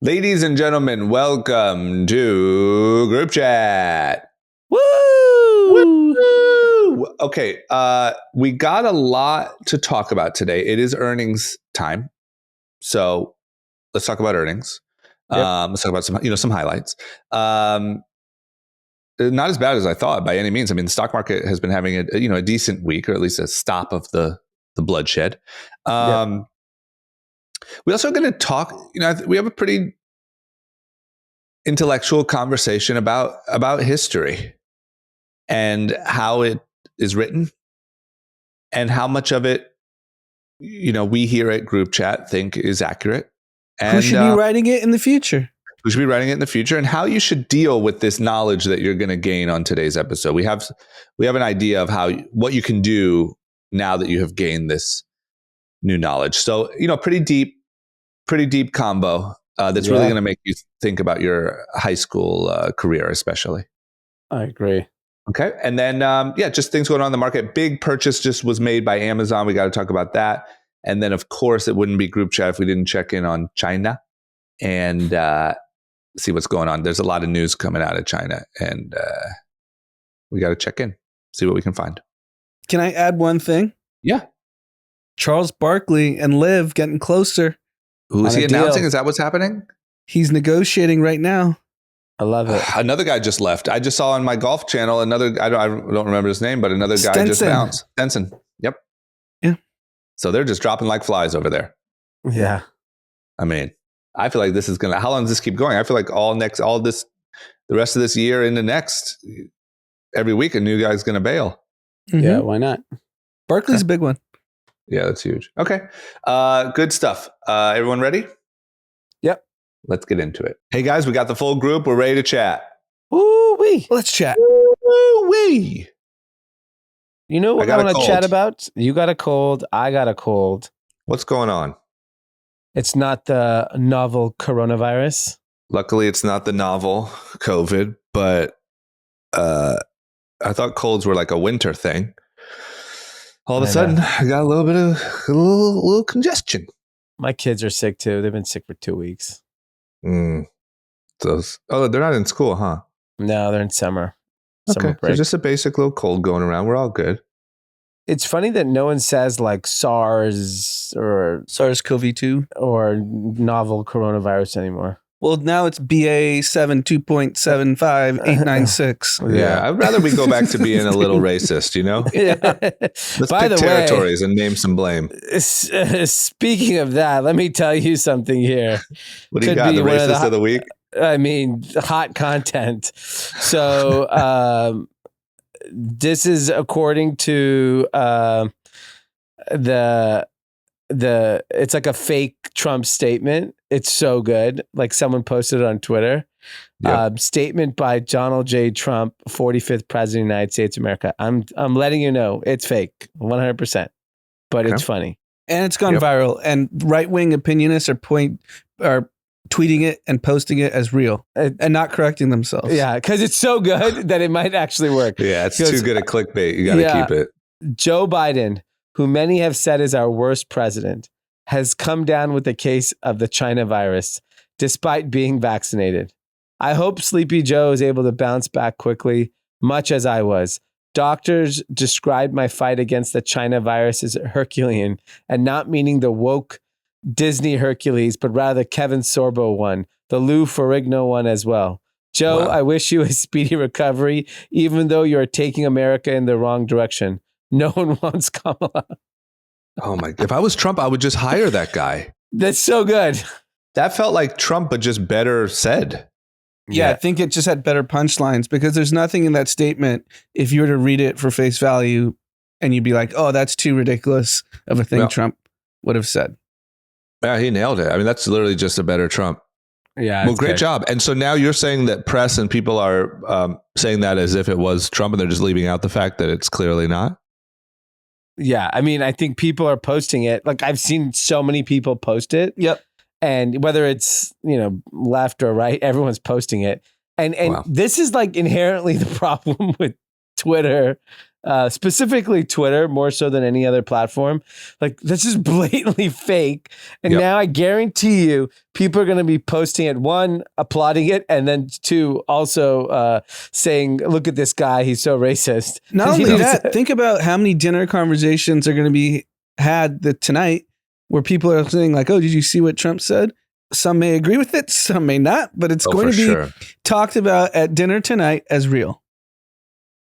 Ladies and gentlemen, welcome to Group Chat. Woo! Woo! Okay, we got a lot to talk about today. It is earnings time, so let's talk about earnings. Yep. Let's talk about some highlights. Not as bad as I thought by any means. I mean, the stock market has been having a decent week, or at least a stop of the bloodshed. Yep. We also going to talk. We have a pretty intellectual conversation about history and how it is written and how much of it, we here at Group Chat think is accurate. And who should be writing it in the future? Who should be writing it in the future, and how you should deal with this knowledge that you're going to gain on today's episode. We have an idea of what you can do now that you have gained this new knowledge. So, pretty deep combo that's really going to make you think about your high school career, especially. I agree. Okay. And then, just things going on in the market. Big purchase just was made by Amazon. We got to talk about that. And then, of course, it wouldn't be Group Chat if we didn't check in on China and see what's going on. There's a lot of news coming out of China, and we got to check in, see what we can find. Can I add one thing? Yeah. Charles Barkley and Liv getting closer. Who is he announcing? Is that what's happening? He's negotiating right now. I love it. Another guy just left. I just saw on my golf channel I don't remember his name, but another guy just bounced. Stenson. Yep. Yeah. So they're just dropping like flies over there. Yeah. I mean, I feel like this is how long does this keep going? I feel like the rest of this year into next, every week a new guy's going to bail. Mm-hmm. Yeah, why not? Barkley's a big one. Yeah, that's huge. Okay. Good stuff. Everyone ready? Yep. Let's get into it. Hey guys, we got the full group. We're ready to chat. Woo-wee. Let's chat. Woo-wee. You know what I want to chat about? You got a cold. I got a cold. What's going on? It's not the novel coronavirus. Luckily, it's not the novel COVID, but I thought colds were like a winter thing. All of a sudden, I got a little bit of a little congestion. My kids are sick too. They've been sick for 2 weeks. So, they're not in school, huh? No, they're in summer. Okay, so just a basic little cold going around. We're all good. It's funny that no one says like SARS or SARS-CoV-2 or novel coronavirus anymore. Well, now it's BA7 2.75896. Yeah, I'd rather we go back to being a little racist, Yeah. Let's pick territories and name some blame. Speaking of that, let me tell you something here. What do you got? The racist of the week? I mean, hot content. So this is according to it's like a fake Trump statement. It's so good. Like someone posted it on Twitter. Yep. Statement by Donald J. Trump, 45th president of the United States of America. I'm letting you know it's fake, 100%, but it's funny. And it's gone viral. And right-wing opinionists are tweeting it and posting it as real and not correcting themselves. Yeah, because it's so good that it might actually work. Yeah, it's too good at clickbait. You got to keep it. Joe Biden, who many have said is our worst president, has come down with a case of the China virus, despite being vaccinated. I hope Sleepy Joe is able to bounce back quickly, much as I was. Doctors described my fight against the China virus as Herculean, and not meaning the woke Disney Hercules, but rather Kevin Sorbo one, the Lou Ferrigno one as well. Joe, I wish you a speedy recovery, even though you're taking America in the wrong direction. No one wants Kamala. Oh my! If I was Trump, I would just hire that guy. That's so good. That felt like Trump, but just better said. Yeah, I think it just had better punchlines because there's nothing in that statement. If you were to read it for face value and you'd be like, oh, that's too ridiculous of a thing Trump would have said. Yeah, he nailed it. I mean, that's literally just a better Trump. Yeah. Well, great job. And so now you're saying that press and people are saying that as if it was Trump and they're just leaving out the fact that it's clearly not. Yeah. I mean, I think people are posting it. Like I've seen so many people post it. Yep. And whether it's, left or right, everyone's posting it. And this is like inherently the problem with Twitter specifically Twitter, more so than any other platform. Like, this is blatantly fake. And now I guarantee you, people are going to be posting it, one, applauding it, and then two, also saying, look at this guy, he's so racist. Not only that, think about how many dinner conversations are going to be had tonight where people are saying like, oh, did you see what Trump said? Some may agree with it, some may not, but it's going to be talked about at dinner tonight as real.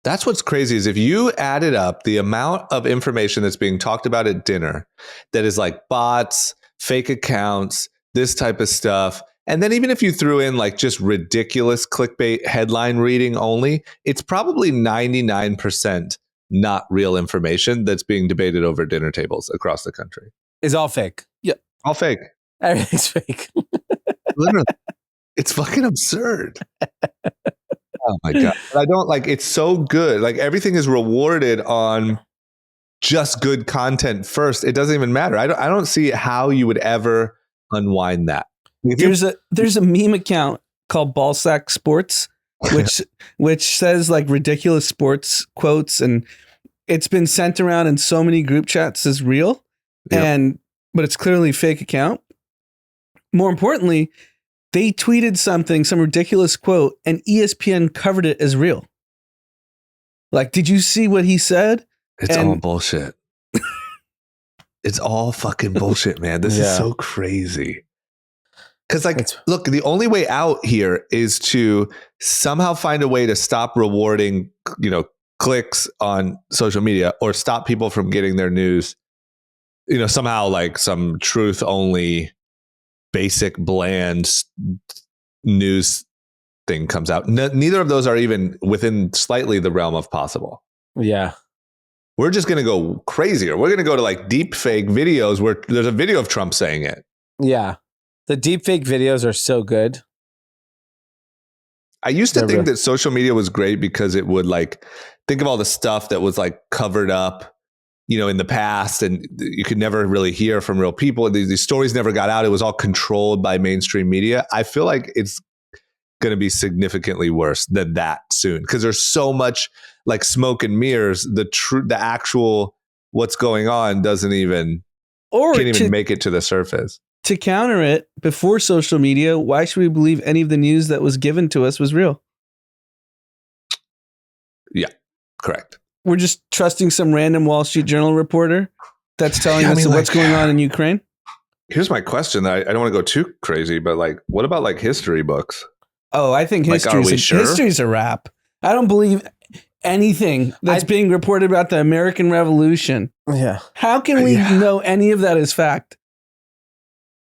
That's what's crazy is if you added up the amount of information that's being talked about at dinner that is like bots, fake accounts, this type of stuff. And then even if you threw in like just ridiculous clickbait headline reading only, it's probably 99% not real information that's being debated over dinner tables across the country. It's all fake. Yeah. All fake. Everything's fake. Literally. It's fucking absurd. Oh my God. I don't like, it's so good. Like everything is rewarded on just good content first. It doesn't even matter. I don't see how you would ever unwind that. There's a meme account called Ballsack Sports, which says like ridiculous sports quotes, and it's been sent around in so many group chats as real, but it's clearly a fake account. More importantly, they tweeted some ridiculous quote, and ESPN covered it as real. Like, did you see what he said? It's all bullshit. It's all fucking bullshit, man. This is so crazy. Because, like, look, the only way out here is to somehow find a way to stop rewarding, clicks on social media or stop people from getting their news, somehow like some truth only, basic, bland news thing comes out. Neither of those are even within slightly the realm of possible. Yeah. We're just going to go crazier. We're going to go to like deep fake videos where there's a video of Trump saying it. Yeah. The deep fake videos are so good. I used to think that social media was great because it would like, think of all the stuff that was like covered up, in the past, and you could never really hear from real people. These stories never got out. It was all controlled by mainstream media. I feel like it's going to be significantly worse than that soon because there's so much like smoke and mirrors. The actual what's going on can't even make it to the surface. To counter it, before social media, why should we believe any of the news that was given to us was real? Yeah, correct. We're just trusting some random Wall Street Journal reporter that's telling us what's going on in Ukraine. Here's my question. I don't want to go too crazy, but like, what about like history books? Oh, I think history's a wrap. I don't believe anything that's being reported about the American Revolution. Yeah. How can we know any of that is fact?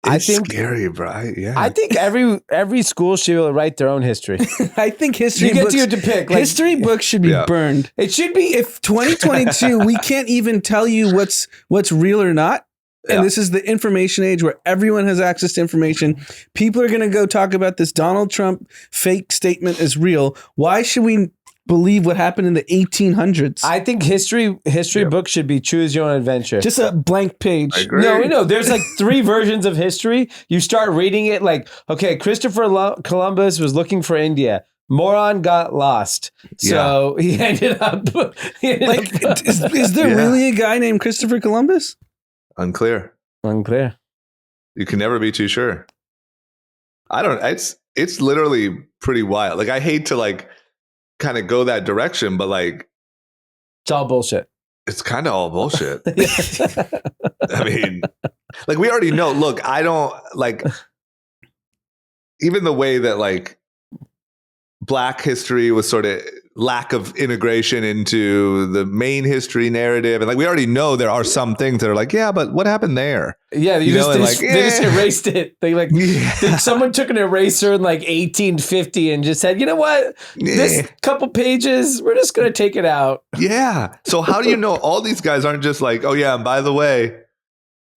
I think scary, bro. Yeah. I think every school should write their own history. I think history books, you to pick. Like, history books should be burned. It should be. If 2022, we can't even tell you what's real or not. And this is the information age where everyone has access to information. People are going to go talk about this Donald Trump fake statement as real. Why should we believe what happened in the 1800s? I think history books should be choose your own adventure. Just a blank page. No. There's like 3 versions of history. You start reading it like, okay, Christopher Columbus was looking for India. Moron got lost. So he ended up... is there really a guy named Christopher Columbus? Unclear. You can never be too sure. It's literally pretty wild. Like, I hate to like kind of go that direction, but like, it's all bullshit. It's kind of all bullshit. I mean, like, we already know. Look, I don't like even the way that like Black history was sort of lack of integration into the main history narrative. And like, we already know there are some things that are like, yeah, but what happened there? Yeah. They just erased it. Someone took an eraser in like 1850 and just said, you know what, this couple pages, we're just going to take it out. Yeah. So how do you know all these guys aren't just like, oh yeah, and by the way,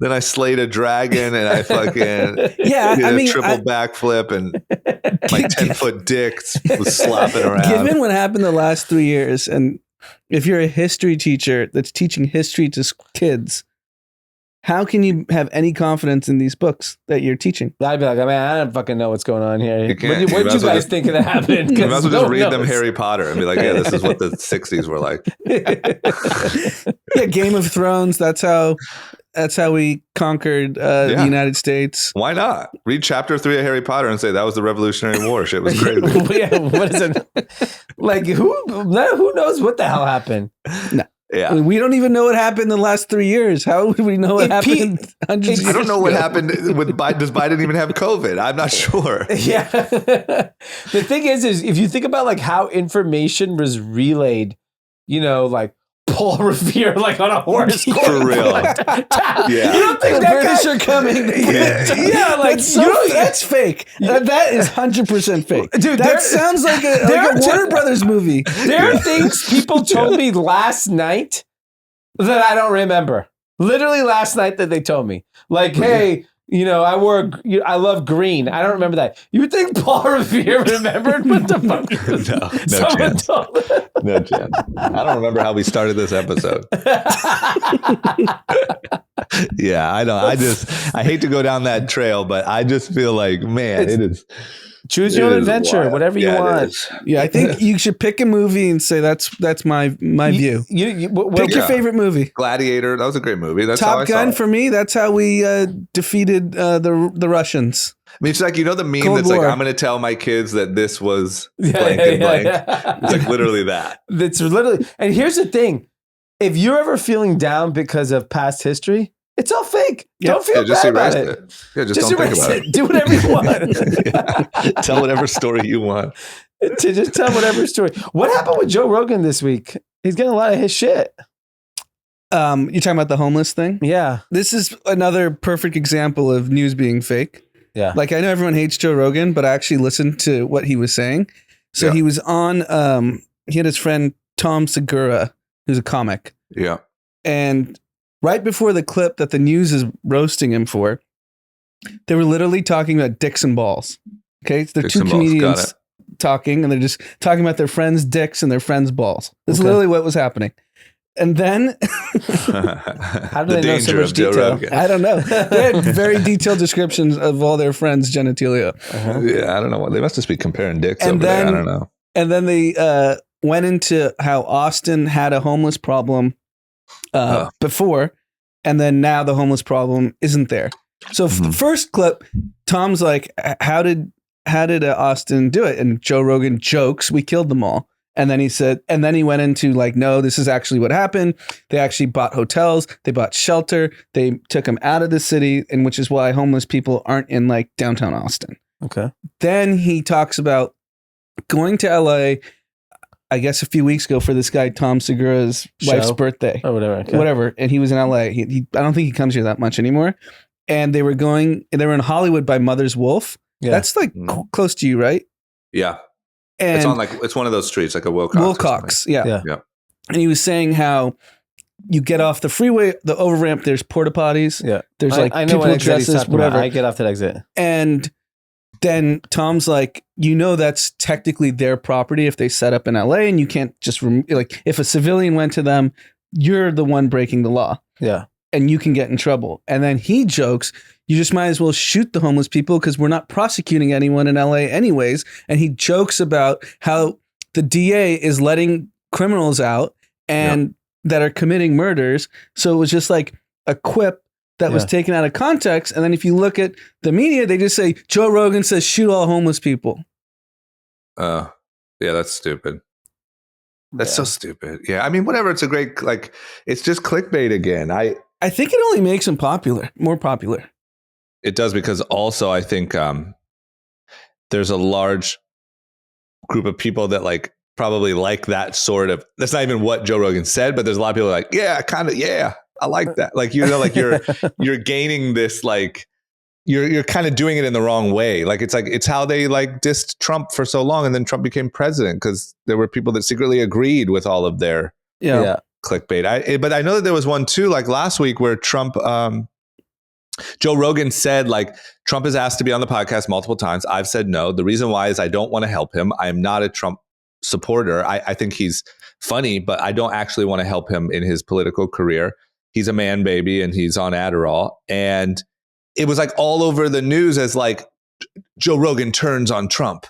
then I slayed a dragon and I fucking did a triple backflip and my 10-foot dick was slopping around. Given what happened the last 3 years, and if you're a history teacher that's teaching history to kids, how can you have any confidence in these books that you're teaching? I'd be like, man, I don't fucking know what's going on here. You can't. What did you guys think that happened? You might as well No just read one them knows. Harry Potter and be like, yeah, this is what the 60s were like. Yeah, Game of Thrones. That's how we conquered the United States. Why not? Read chapter 3 of Harry Potter and say that was the Revolutionary War. Shit was crazy. Yeah, what is it? Like, who knows what the hell happened? No. Yeah. I mean, we don't even know what happened in the last 3 years. How would we know what happened hundreds of years I don't know what ago? happened with Biden. Does Biden even have COVID? I'm not sure. Yeah. The thing is if you think about like how information was relayed, like Paul Revere, like on a horse. For real. Yeah. Yeah. You don't think The that British guy, are coming. yeah, like That's so that's fake. That is 100% fake. Dude, that sounds like a Warner Brothers movie. There are things people told me last night that I don't remember. Literally last night that they told me. Like, hey, I love green. I don't remember that. You would think Paul Revere remembered? What the fuck? No chance. No chance. I don't remember how we started this episode. Yeah, I know. I hate to go down that trail, but I just feel like, man, it is. Choose your own adventure, wild. whatever you want. Yeah, I think you should pick a movie and say that's my view. Pick your favorite movie. Gladiator. That was a great movie. That's how I Top Gun saw it. for me. That's how we defeated the Russians. I mean, it's like, the meme Cold that's War. like, I'm going to tell my kids that this was blank and blank. It's like literally that. That's literally. And here's the thing: if you're ever feeling down because of past history, it's all fake. Yep. Don't feel Just bad about erase it. it. Yeah, just don't think erase about it. Do whatever you want. Yeah. Tell whatever story you want. To just tell whatever story. What happened with Joe Rogan this week? He's getting a lot of his shit. You're talking about the homeless thing? Yeah. This is another perfect example of news being fake. Yeah. Like, I know everyone hates Joe Rogan, but I actually listened to what he was saying. So Yeah. he was on, he had his friend Tom Segura, who's a comic. Yeah. And right before the clip that the news is roasting him for, they were literally talking about dicks and balls. Okay. So they're Dicks two and balls, got comedians it. talking, and they're just talking about their friends' dicks and their friends' balls. That's literally what was happening. And then How do they know so much detail? I don't know. They had very detailed descriptions of all their friends' genitalia. Yeah, I don't know. They must just be comparing dicks And over there. I then- don't know. And then they went into how Austin had a homeless problem before, and then now the homeless problem isn't there. So the first clip, Tom's like, how did Austin do it? And Joe Rogan jokes, we killed them all. And then he said, and then he went into like, no, this is actually what happened. They actually bought hotels. They bought shelter. They took them out of the city, and which is why homeless people aren't in like downtown Austin. Okay. Then he talks about going to LA, I guess a few weeks ago for this guy, Tom Segura's wife's birthday. Or whatever. Okay. Whatever. And he was in LA. He I don't think he comes here that much anymore. And they were in Hollywood by Mother's Wolf. Yeah. That's like close to you, right? Yeah. And It's one of those streets, like a Wilcox. Wilcox, yeah. Yeah. And he was saying how you get off the freeway, the over ramp, there's porta potties. Yeah. There's like I know people what with exit he's dresses, talking about. whatever. I get off that exit. And then Tom's like, that's technically their property if they set up in LA, and you can't just like if a civilian went to them, you're the one breaking the law. Yeah. And you can get in trouble. And then he jokes, you just might as well shoot the homeless people because we're not prosecuting anyone in LA anyways. And he jokes about how the DA is letting criminals out and that are committing murders. So it was just like a quip that was taken out of context. And then if you look at the media, they just say, Joe Rogan says, shoot all homeless people. Yeah, that's stupid. That's so stupid. Yeah. I mean, whatever. It's a great, like, it's just clickbait again. I think it only makes him more popular. It does, because also I think there's a large group of people that like probably like that sort of, that's not even what Joe Rogan said, but there's a lot of people like, yeah, kind of, yeah, I like that. Like, like you're gaining this, like, you're kind of doing it in the wrong way. Like, it's how they like dissed Trump for so long. And then Trump became president because there were people that secretly agreed with all of their clickbait. But I know that there was one too, like last week, where Trump, Joe Rogan said, like, Trump has asked to be on the podcast multiple times. I've said no. The reason why is I don't want to help him. I am not a Trump supporter. I think he's funny, but I don't actually want to help him in his political career. he's a man baby and he's on Adderall. And it was like all over the news as like Joe Rogan turns on Trump.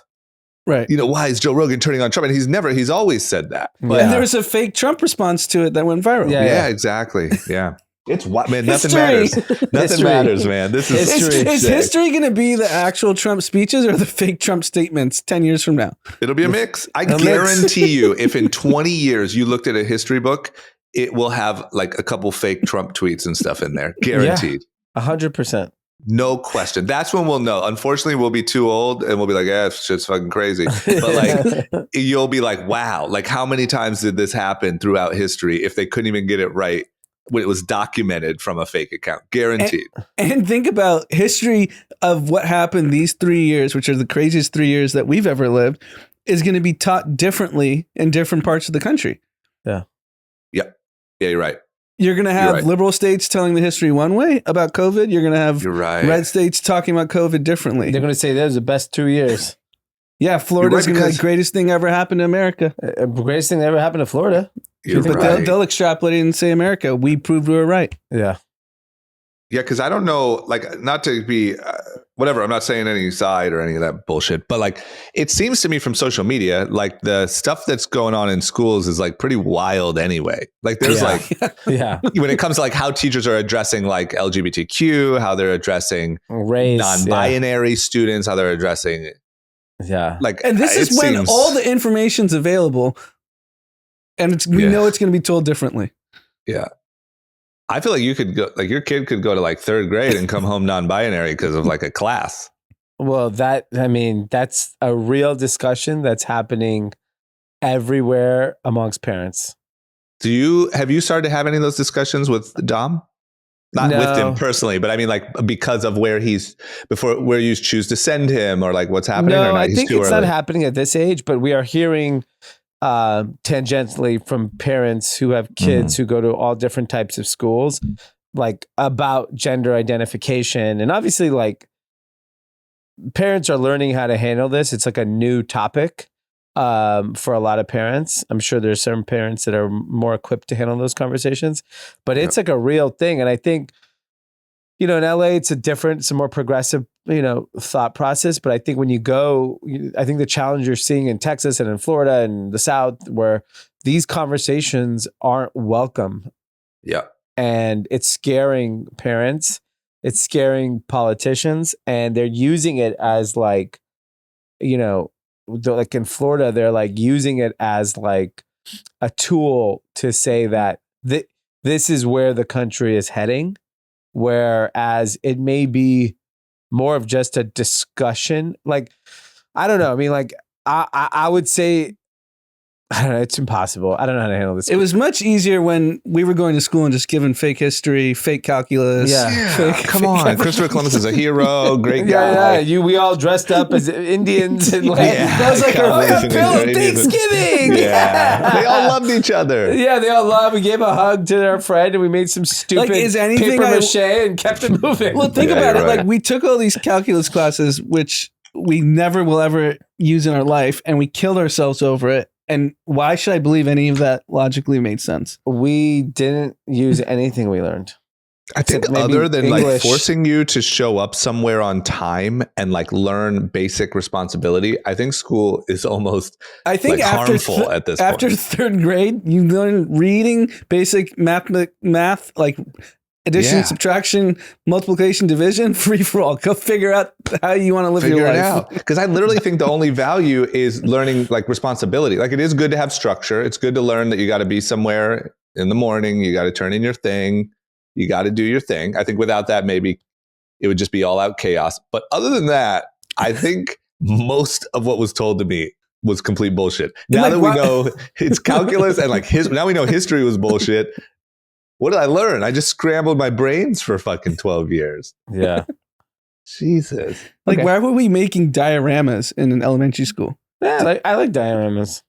Right. Why is Joe Rogan turning on Trump? And he's always said that. But, and there was a fake Trump response to it that went viral. Yeah, exactly. Yeah. It's what, man, nothing matters. Nothing matters, man. This is history. Is history going to be the actual Trump speeches or the fake Trump statements 10 years from now? It'll be a mix. I guarantee you, if in 20 years you looked at a history book, it will have like a couple fake Trump tweets and stuff in there. Guaranteed. 100%. No question. That's when we'll know. Unfortunately, we'll be too old and we'll be like, yeah, shit's fucking crazy. But like, you'll be like, wow, like how many times did this happen throughout history if they couldn't even get it right when it was documented from a fake account? Guaranteed. And think about history of what happened these 3 years, which are the craziest 3 years that we've ever lived, is going to be taught differently in different parts of the country. Yeah. Yeah. Yeah, you're right. You're going to have liberal states telling the history one way about COVID. You're going to have red states talking about COVID differently. They're going to say that was the best 2 years. Yeah, Florida's going to be the greatest thing ever happened to America. Greatest thing that ever happened to Florida. But they'll extrapolate it and say America. We proved we were right. Yeah. Yeah, because I don't know, like, not to be whatever. I'm not saying any side or any of that bullshit, but like, it seems to me from social media, like the stuff that's going on in schools is like pretty wild anyway. Like, there's when it comes to like how teachers are addressing like LGBTQ, how they're addressing race, non-binary students, how they're addressing, like, and this is when all the information's available, and we know it's going to be told differently. Yeah. I feel like you could go, like your kid could go to like third grade and come home non-binary because of like a class. Well, that's a real discussion that's happening everywhere amongst parents. Have you started to have any of those discussions with Dom? Not with him personally, but I mean like because of where you choose to send him or like what's happening? No, or not? I think it's not happening at this age, but we are hearing tangentially from parents who have kids who go to all different types of schools, like about gender identification. And obviously like parents are learning how to handle this. It's like a new topic for a lot of parents. I'm sure there's some parents that are more equipped to handle those conversations, but it's like a real thing. And I think, in LA, it's a more progressive, thought process. But I think when you go, I think the challenge you're seeing in Texas and in Florida and the South, where these conversations aren't welcome. Yeah. And it's scaring parents. It's scaring politicians. And they're using it as like, like in Florida, they're like using it as like a tool to say that this is where the country is heading. Whereas it may be more of just a discussion. Like, I don't know. I mean, like, I would say, I don't know, it's impossible. I don't know how to handle this. It was much easier when we were going to school and just given fake history, fake calculus. Come on. Christopher Columbus is a hero. Great guy. We all dressed up as Indians and like, that was like our Thanksgiving. They all loved each other. Yeah, they all loved. We gave a hug to our friend and we made some stupid paper mache and kept it moving. Well, think about it. Like, we took all these calculus classes, which we never will ever use in our life, and we killed ourselves over it. And why should I believe any of that logically made sense? We didn't use anything we learned. I think other than English, like forcing you to show up somewhere on time and like learn basic responsibility, I think school is almost harmful at this point. After third grade, you learn reading, basic math, like addition, subtraction, multiplication, division, free for all. Go figure out how you want to live your life. Because I literally think the only value is learning like responsibility. Like, it is good to have structure. It's good to learn that you got to be somewhere in the morning. You got to turn in your thing. You got to do your thing. I think without that, maybe it would just be all out chaos. But other than that, I think most of what was told to me was complete bullshit. Now that we know it's calculus and like now we know history was bullshit. What did I learn? I just scrambled my brains for fucking 12 years. Yeah. Jesus. Like, why were we making dioramas in an elementary school? Yeah, I like dioramas.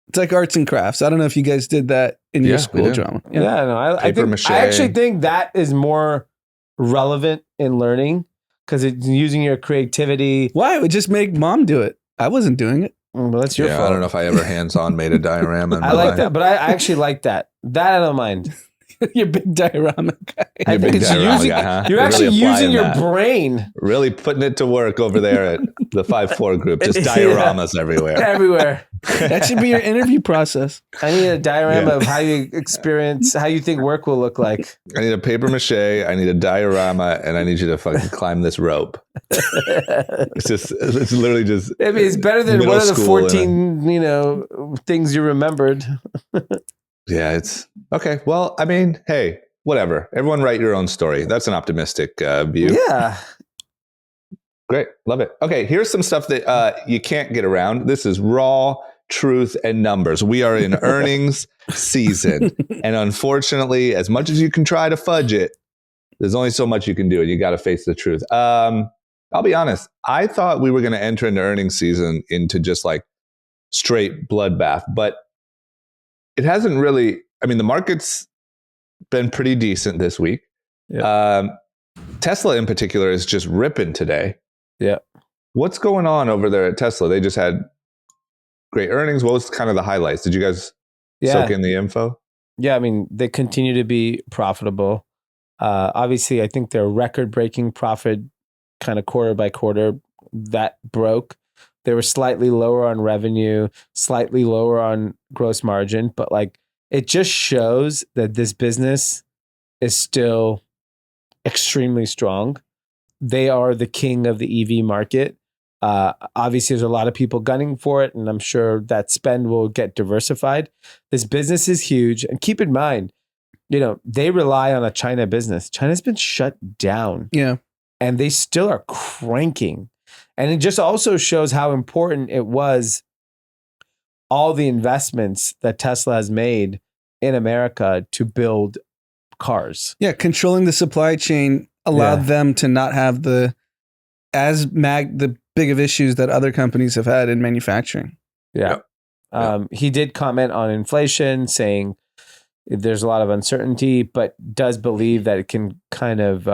It's like arts and crafts. I don't know if you guys did that in your school drama. I actually think that is more relevant in learning because it's using your creativity. Why? It would just make mom do it. I wasn't doing it. Well, that's your fault. I don't know if I ever hands-on made a diorama. I like that, but I actually like that. That I don't mind. You're a big diorama guy. I think it's diorama guy, huh? you're You're actually really using applying your that. brain Really putting it to work over there at the 5-4 group. Just Yeah. dioramas everywhere. everywhere. That should be your interview process. I need a diorama Yeah. of how you experience, how you think work will look like. I need a paper mache. I need a diorama, and I need you to fucking climb this rope. It's literally just. I mean, it's better than middle one of the school and 14, things you remembered. Yeah, it's okay. Well, I mean, hey, whatever. Everyone write your own story. That's an optimistic view. Yeah. Great. Love it. Okay, here's some stuff that you can't get around. This is raw truth and numbers. We are in earnings season. And unfortunately, as much as you can try to fudge it, there's only so much you can do, and you got to face the truth. I'll be honest. I thought we were going to enter into earnings season into just like straight bloodbath, but it hasn't really. I mean, the market's been pretty decent this week. Yeah. Tesla in particular is just ripping today. Yeah. What's going on over there at Tesla? They just had great earnings. What was kind of the highlights? Did you guys soak in the info? Yeah. I mean, they continue to be profitable. Obviously, I think they're record-breaking profit kind of quarter by quarter. That broke. They were slightly lower on revenue, slightly lower on gross margin, but like it just shows that this business is still extremely strong. They are the king of the EV market. Obviously, there's a lot of people gunning for it, and I'm sure that spend will get diversified. This business is huge. And keep in mind, they rely on a China business. China's been shut down. Yeah. And they still are cranking. And it just also shows how important it was, all the investments that Tesla has made in America to build cars. Yeah, controlling the supply chain allowed them to not have the big of issues that other companies have had in manufacturing. Yeah. He did comment on inflation, saying there's a lot of uncertainty, but does believe that it can kind of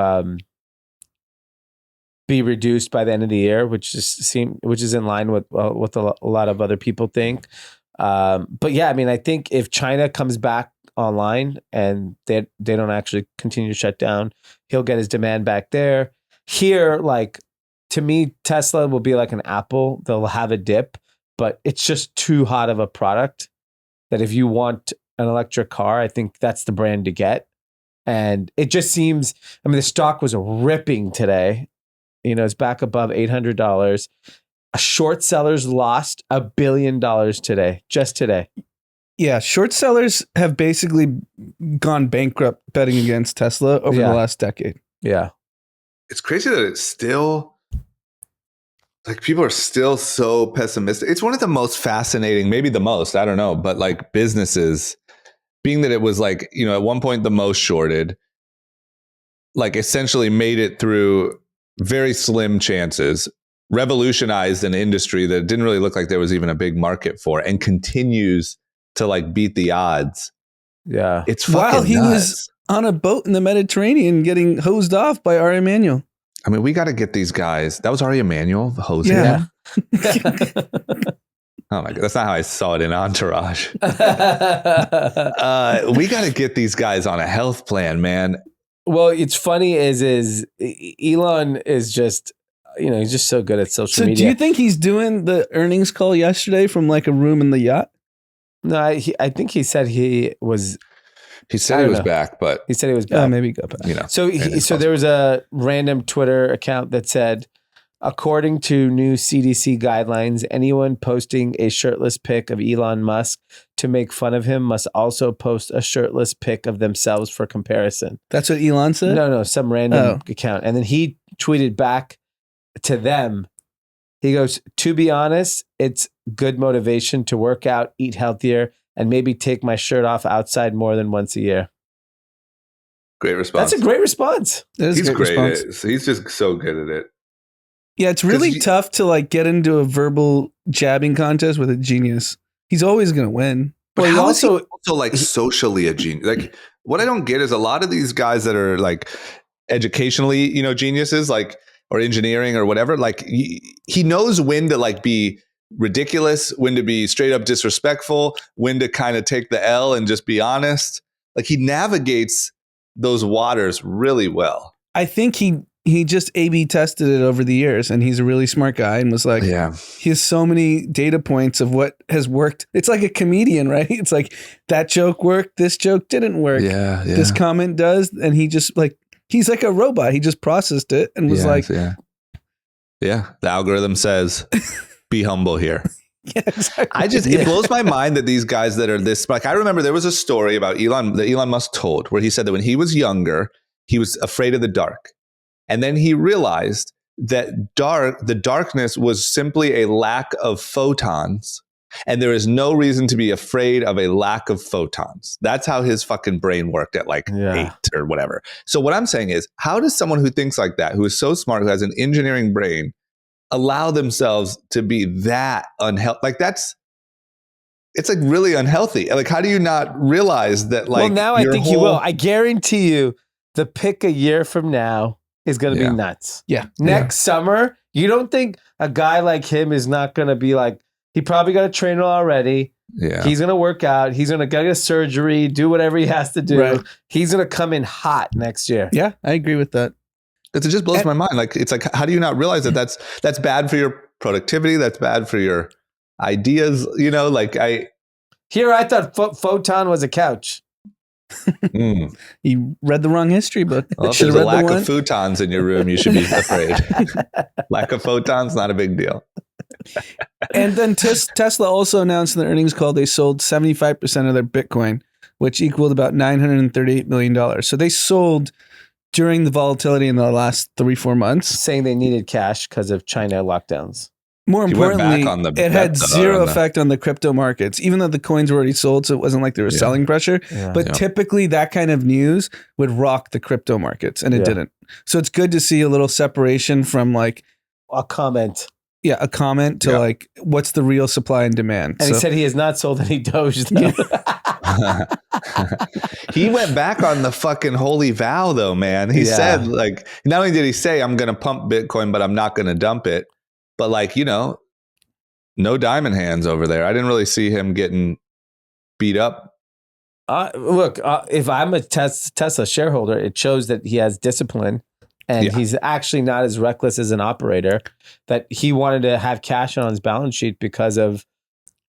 be reduced by the end of the year, which is in line with what a lot of other people think. But yeah, I mean, I think if China comes back online and they don't actually continue to shut down, he'll get his demand back there. Here, like, to me, Tesla will be like an Apple. They'll have a dip, but it's just too hot of a product that if you want an electric car, I think that's the brand to get. And it just seems, I mean, the stock was ripping today. It's back above $800. Short sellers lost $1 billion today, just today. Yeah, short sellers have basically gone bankrupt betting against Tesla over the last decade. Yeah. It's crazy that it's still, like, people are still so pessimistic. It's one of the most fascinating, maybe the most, I don't know, but like businesses, being that it was like, at one point the most shorted, like essentially made it through very slim chances, revolutionized an industry that didn't really look like there was even a big market for, and continues to like beat the odds. Yeah. It's fucking While he nuts. was on a boat in the Mediterranean getting hosed off by Ari Emanuel. I mean, we got to get these guys. That was Ari Emanuel, the host. Yeah. Oh my God. That's not how I saw it in Entourage. We got to get these guys on a health plan, man. Well, it's funny is Elon is just, he's just so good at social media. So do you think he's doing the earnings call yesterday from like a room in the yacht? No, I think he said he was. He said he was back, but he said he was back. Maybe he got back. So there was a random Twitter account that said, according to new CDC guidelines, anyone posting a shirtless pic of Elon Musk to make fun of him must also post a shirtless pic of themselves for comparison. That's what Elon said? No, some random account. And then he tweeted back to them. He goes, to be honest, it's good motivation to work out, eat healthier, and maybe take my shirt off outside more than once a year. Great response. That's a great response. He's great at it. He's just so good at it. Yeah, it's really tough to like get into a verbal jabbing contest with a genius. He's always going to win. But well, how is he also like socially a genius? Like, what I don't get is a lot of these guys that are like educationally, geniuses, like, or engineering or whatever, like he knows when to like be ridiculous, when to be straight up disrespectful, when to kind of take the L and just be honest. Like he navigates those waters really well. I think he just A/B tested it over the years, and he's a really smart guy and was like, Yeah. he has so many data points of what has worked. It's like a comedian, right? It's like that joke worked, this joke didn't work. Yeah. This comment does, and he just like he's like a robot. He just processed it and was like, yeah. The algorithm says, be humble here. yeah, exactly. It blows my mind that these guys that are this, like, I remember there was a story about Elon Musk told where he said that when he was younger, he was afraid of the dark. And then he realized that the darkness was simply a lack of photons. And there is no reason to be afraid of a lack of photons. That's how his fucking brain worked at 8 or whatever. So what I'm saying is, how does someone who thinks like that, who is so smart, who has an engineering brain, allow themselves to be that unhealthy? Like it's like really unhealthy. Like, how do you not realize that? Like, well, now I think you will. I guarantee you, the pick a year from now is going to be nuts. Yeah. Next summer, you don't think a guy like him is not going to be like, he probably got a trainer already. Yeah. He's going to work out. He's going to get a surgery, do whatever he has to do. Right. He's going to come in hot next year. Yeah, I agree with that. It just blows my mind. Like, it's like, how do you not realize that that's bad for your productivity? That's bad for your ideas. You know, like I thought photon was a couch. You read the wrong history book. Well, if there's a lack of futons in your room, you should be afraid. Lack of photons, not a big deal. And then Tesla also announced in the earnings call they sold 75% of their Bitcoin, which equaled about $938 million. So they sold during the volatility in the last 3-4 months. Saying they needed cash because of China lockdowns. More importantly, it had zero effect on the crypto markets, even though the coins were already sold. So it wasn't like there was selling pressure. Yeah. But typically that kind of news would rock the crypto markets, and it didn't. So it's good to see a little separation from like a comment. Yeah, a comment to like, what's the real supply and demand? And he said he has not sold any Doge though. He went back on the fucking holy vow though, man. He said, like, not only did he say, I'm going to pump Bitcoin, but I'm not going to dump it. But like, you know, no diamond hands over there. I didn't really see him getting beat up. Look, if I'm a Tesla shareholder, it shows that he has discipline. And he's actually not as reckless as an operator, that he wanted to have cash on his balance sheet because of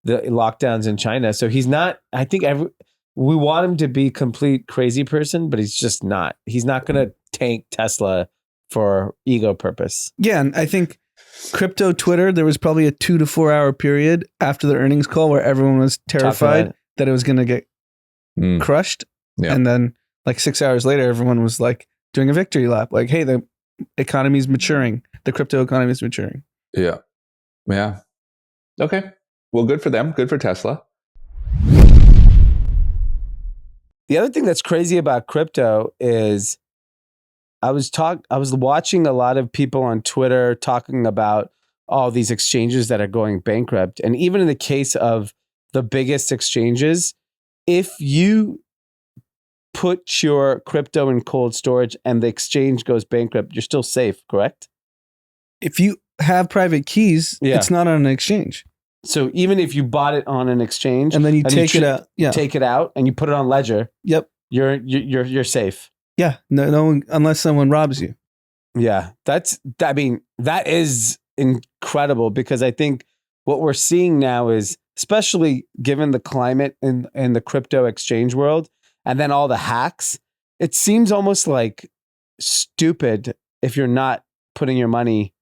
the lockdowns in China. So he's not, I think we want him to be a complete crazy person, but he's just not. He's not going to tank Tesla for ego purpose. Yeah. And I think crypto Twitter, there was probably a 2 to 4 hour period after the earnings call where everyone was terrified that it was going to get crushed. Yeah. And then like 6 hours later, everyone was like, doing a victory lap, like, hey, the economy is maturing. The crypto economy is maturing. Yeah. Yeah. Okay. Well, good for them. Good for Tesla. The other thing that's crazy about crypto is I was watching a lot of people on Twitter talking about all these exchanges that are going bankrupt. And even in the case of the biggest exchanges, if you put your crypto in cold storage and the exchange goes bankrupt, you're still safe, correct? If you have private keys, it's not on an exchange. So even if you bought it on an exchange and then you take it out, take it out and you put it on Ledger, you're safe. Yeah, no one, unless someone robs you. Yeah, that is incredible, because I think what we're seeing now is, especially given the climate in the crypto exchange world, and then all the hacks, it seems almost like stupid if you're not putting your money,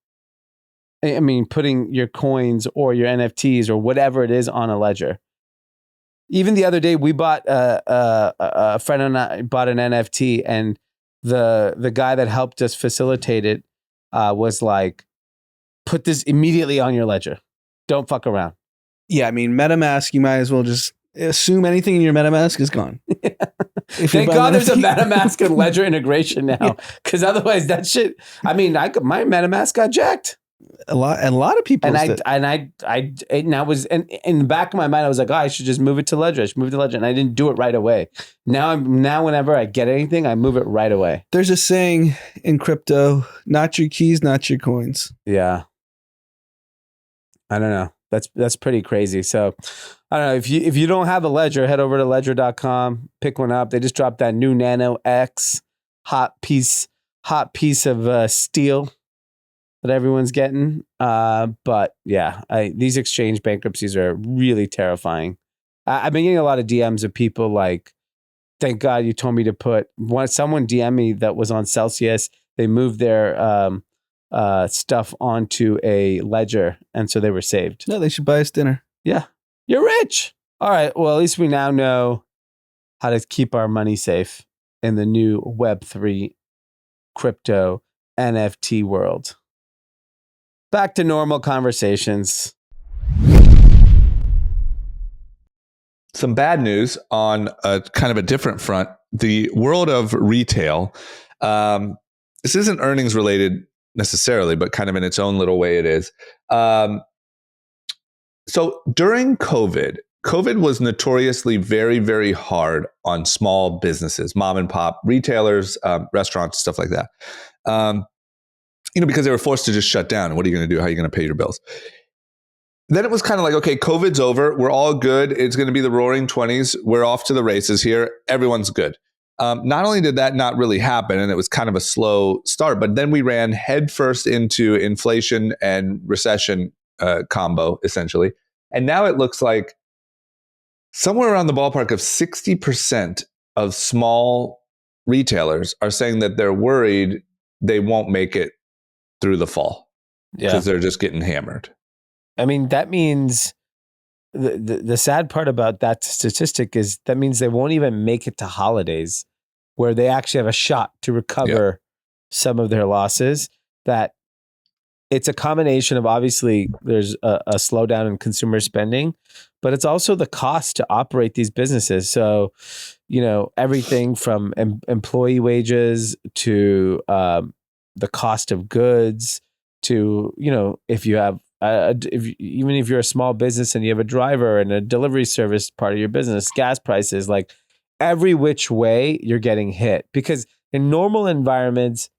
putting your coins or your NFTs or whatever it is on a ledger. Even the other day, we bought a friend and I bought an NFT, and the guy that helped us facilitate it was like, put this immediately on your ledger. Don't fuck around. Yeah, MetaMask, you might as well just assume anything in your MetaMask is gone. Thank God there's a MetaMask and Ledger integration now, because otherwise that shit. My MetaMask got jacked. A lot of people. And I was in the back of my mind, I was like, I should just move it to Ledger. And I didn't do it right away. Now whenever I get anything, I move it right away. There's a saying in crypto: not your keys, not your coins. Yeah. I don't know. That's pretty crazy. So I don't know, if you don't have a Ledger, head over to ledger.com, pick one up. They just dropped that new Nano X hot piece of steel that everyone's getting. But yeah, these exchange bankruptcies are really terrifying. I've been getting a lot of DMs of people like, thank God you told me to someone DM me that was on Celsius. They moved their stuff onto a Ledger, and so they were saved. No, they should buy us dinner. Yeah. You're rich. All right. Well, at least we now know how to keep our money safe in the new Web3 crypto NFT world. Back to normal conversations. Some bad news on a kind of a different front. The world of retail. This isn't earnings related necessarily, but kind of in its own little way it is. So during COVID was notoriously very, very hard on small businesses, mom and pop retailers, restaurants, stuff like that. Because they were forced to just shut down. And what are you going to do? How are you going to pay your bills? Then it was kind of like, okay, COVID's over. We're all good. It's going to be the roaring 20s. We're off to the races here. Everyone's good. Not only did that not really happen, and it was kind of a slow start, but then we ran headfirst into inflation and recession combo, essentially. And now it looks like somewhere around the ballpark of 60% of small retailers are saying that they're worried they won't make it through the fall because they're just getting hammered. I mean, that means the sad part about that statistic is that means they won't even make it to holidays where they actually have a shot to recover some of their losses. That it's a combination of, obviously there's a slowdown in consumer spending, but it's also the cost to operate these businesses. So, everything from employee wages to the cost of goods to, if you have, even if you're a small business and you have a driver and a delivery service part of your business, gas prices, like every which way you're getting hit. Because in normal environments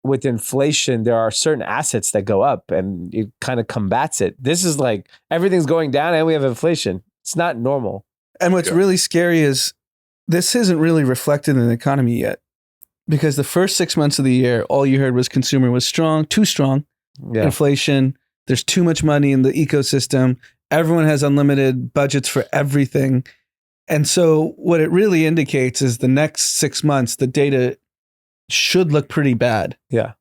with inflation, there are certain assets that go up and it kind of combats it. This is like everything's going down and we have inflation. It's not normal. And what's really scary is this isn't really reflected in the economy yet, because the first 6 months of the year, all you heard was consumer was strong, too strong, inflation. There's too much money in the ecosystem. Everyone has unlimited budgets for everything. And so what it really indicates is the next 6 months, the data should look pretty bad. Yeah.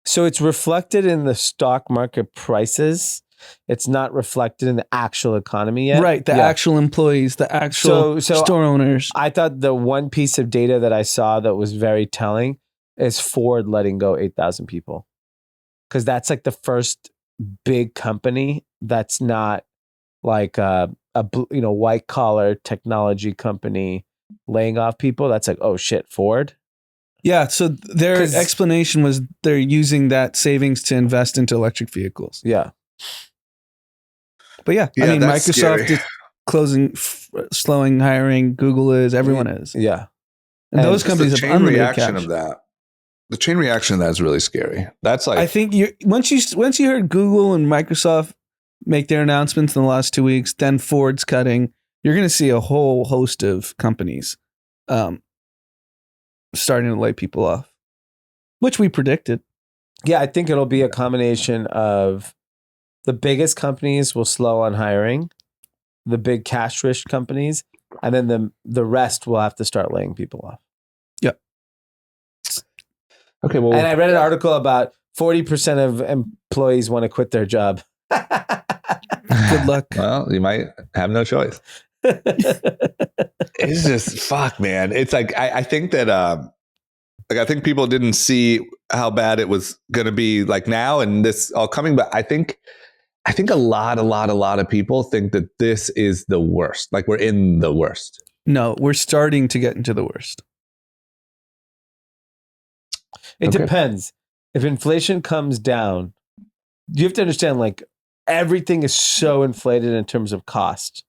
So it's reflected in the stock market prices. It's not reflected in the actual economy yet. Right. The actual employees, the actual store owners. I thought the one piece of data that I saw that was very telling is Ford letting go 8,000 people. Because that's like the first big company that's not like a white collar technology company laying off people. That's like, oh shit, Ford. Yeah. So their explanation was they're using that savings to invest into electric vehicles. Yeah. But Microsoft is slowing hiring. Google is. Everyone is. Yeah. And those companies have unlimited reaction cash. of that. The chain reaction of that is really scary. That's like, I think once you heard Google and Microsoft make their announcements in the last 2 weeks, then Ford's cutting, you're going to see a whole host of companies starting to lay people off, which we predicted. Yeah, I think it'll be a combination of the biggest companies will slow on hiring, the big cash-rich companies, and then the rest will have to start laying people off. Yep. Okay, well, and I read an article about 40% of employees want to quit their job. Good luck. Well, you might have no choice. It's just fuck, man. It's like I think that I think people didn't see how bad it was going to be like now and this all coming, but I think a lot of people think that this is the worst. Like we're in the worst. No, we're starting to get into the worst. It depends. If inflation comes down, you have to understand, like, everything is so inflated in terms of cost.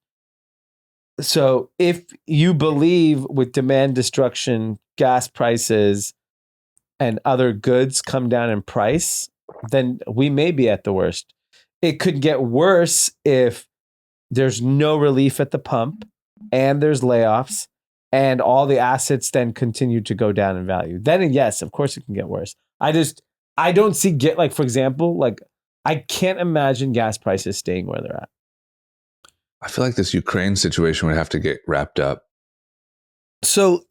So if you believe with demand destruction, gas prices, and other goods come down in price, then we may be at the worst. it could get worse if there's no relief at the pump and there's layoffs and all the assets then continue to go down in value. Then yes, of course it can get worse. I don't see for example, like I can't imagine gas prices staying where they're at. I feel like this Ukraine situation would have to get wrapped up. So,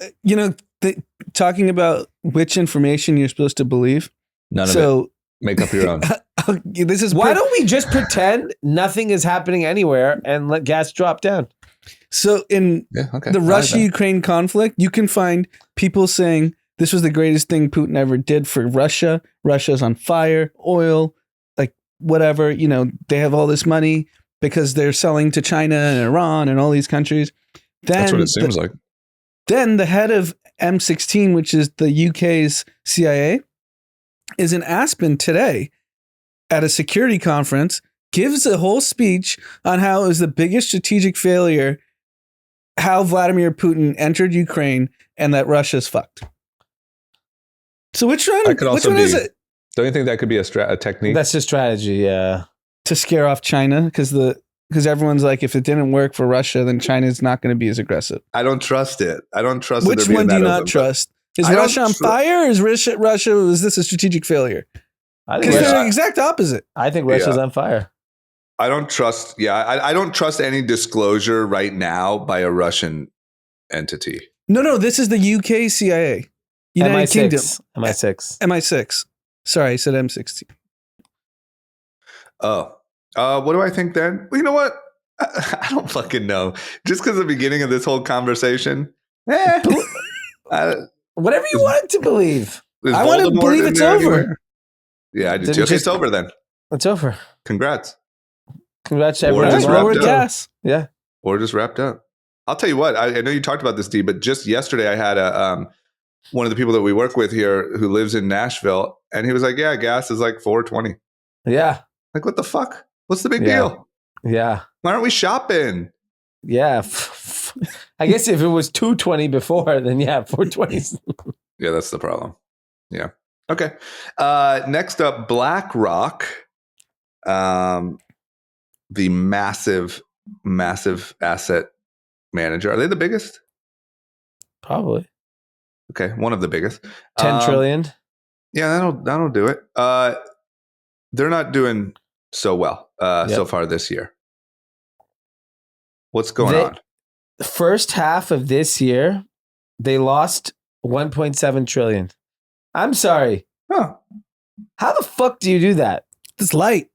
talking about which information you're supposed to believe. None of it. Make up your own. Why don't we just pretend nothing is happening anywhere and let gas drop down? So in the Russia-Ukraine conflict, you can find people saying this was the greatest thing Putin ever did for Russia. Russia's on fire, oil, like whatever, they have all this money because they're selling to China and Iran and all these countries. That's what it seems like. Then the head of M16, which is the UK's CIA, is in Aspen today at a security conference, gives a whole speech on how it was the biggest strategic failure, how Vladimir Putin entered Ukraine, and that Russia's fucked. So which one is it? Don't you think that could be a technique? That's a strategy, yeah. To scare off China, because everyone's like, if it didn't work for Russia, then China's not going to be as aggressive. I don't trust it. Which one do you not trust? Is Russia on fire? Or is Russia? Is this a strategic failure? Because they're the exact opposite. I think Russia's on fire. I don't trust. Yeah, I don't trust any disclosure right now by a Russian entity. No. This is the UK CIA, United Kingdom, MI6. Sorry, I said M16. Oh, what do I think then? Well, you know what? I don't fucking know. Just because the beginning of this whole conversation, whatever you want to believe. I want to believe it's over. Anywhere? Yeah, I do too. Okay, it's over then. It's over. Congrats to everyone. Gas. Yeah. Or just wrapped up. I'll tell you what. I know you talked about this, Dee, but just yesterday I had one of the people that we work with here who lives in Nashville, and he was like, "Yeah, gas is like $4.20." Yeah. Like, what the fuck? What's the big deal? Yeah. Why aren't we shopping? Yeah. I guess if it was $2.20 before, then yeah, $4.20. Yeah, that's the problem. Yeah. Okay. Next up, BlackRock, the massive asset manager. Are they the biggest? Probably. Okay, one of the biggest. 10 trillion. Yeah, that'll do it. They're not doing so well so far this year. What's going on? The first half of this year, they lost 1.7 trillion. I'm sorry. Huh. How the fuck do you do that? It's light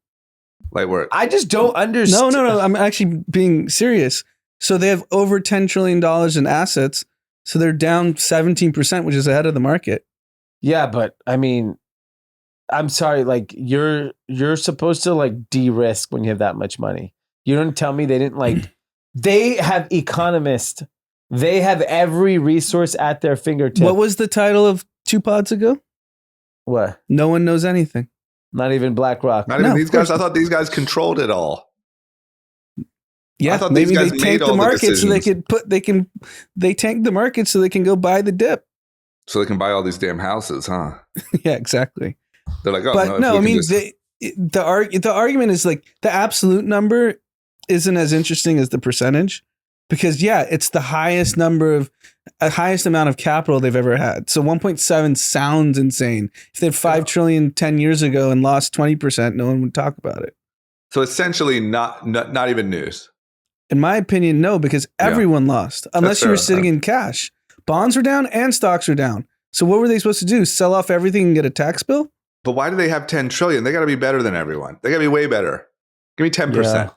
work. I just don't understand. No. I'm actually being serious. So they have over $10 trillion in assets. So they're down 17%, which is ahead of the market. Yeah, but I mean, I'm sorry. Like you're supposed to like de-risk when you have that much money. You don't tell me they didn't they have economists. They have every resource at their fingertips. What was the title of 2 pods ago? What? No one knows anything. Not even BlackRock. Not even these guys. I thought these guys controlled it all. Yeah, I thought maybe these guys they tanked the market so they tanked the market so they can go buy the dip. So they can buy all these damn houses, huh? Yeah, exactly. They're like, oh, but no, I mean, the argument is like the absolute number isn't as interesting as the percentage because it's the highest amount of capital they've ever had. So 1.7 sounds insane. If they had 5 trillion 10 years ago and lost 20%, no one would talk about it. So essentially not even news. In my opinion, no, because everyone lost unless you were sitting in cash. Bonds were down and stocks were down. So what were they supposed to do? Sell off everything and get a tax bill? But why do they have 10 trillion? They got to be better than everyone. They got to be way better. Give me 10%. Yeah.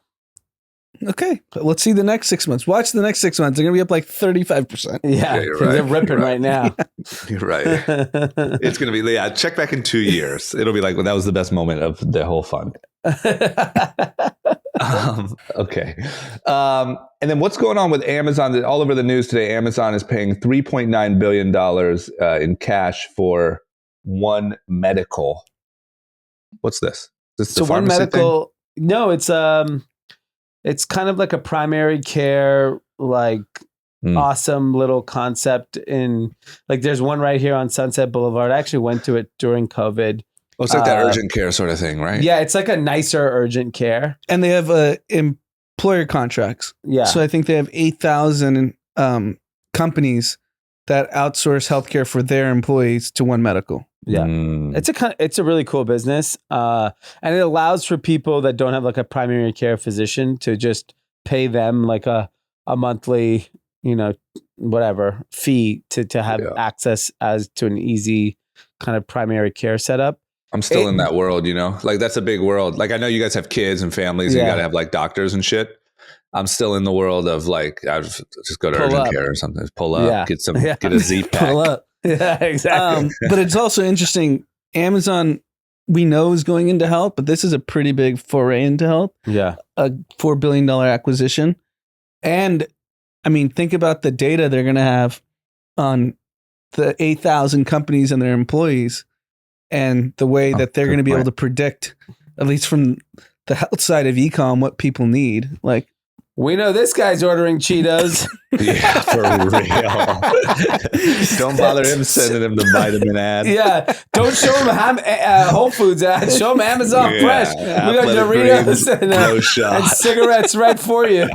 Okay, let's see the next 6 months. Watch the next 6 months. They're going to be up like 35%. Yeah, you're right. They're ripping right now. You're right. It's going to be, check back in 2 years. It'll be like, well, that was the best moment of the whole fund. Okay. And then what's going on with Amazon? All over the news today, Amazon is paying $3.9 billion in cash for One Medical. What's this? Is this the One Medical thing? No, it's kind of like a primary care, awesome little concept in there's one right here on Sunset Boulevard. I actually went to it during COVID. Oh, it's like that urgent care sort of thing, right? Yeah, it's like a nicer urgent care. And they have employer contracts. Yeah. So I think they have 8,000 companies that outsource healthcare for their employees to One Medical. Yeah. It's a really cool business. And it allows for people that don't have like a primary care physician to just pay them like a monthly, whatever fee to have access as to an easy kind of primary care setup. I'm still in that world, like that's a big world. Like I know you guys have kids and families and you got to have like doctors and shit. I'm still in the world of like, I just go to urgent care or something. Pull up, get a Z-Pack. Pull up. Yeah, exactly. But it's also interesting. Amazon, we know, is going into health, but this is a pretty big foray into health. Yeah. A $4 billion acquisition. And I mean, think about the data they're going to have on the 8,000 companies and their employees and the way that they're going to be able to predict, at least from the health side of e-com, what people need. Like, we know this guy's ordering Cheetos. Yeah, for real. Don't bother him sending him the vitamin ad. Yeah, don't show him Whole Foods ad. Show him Amazon Fresh. We got Doritos and cigarettes right for you.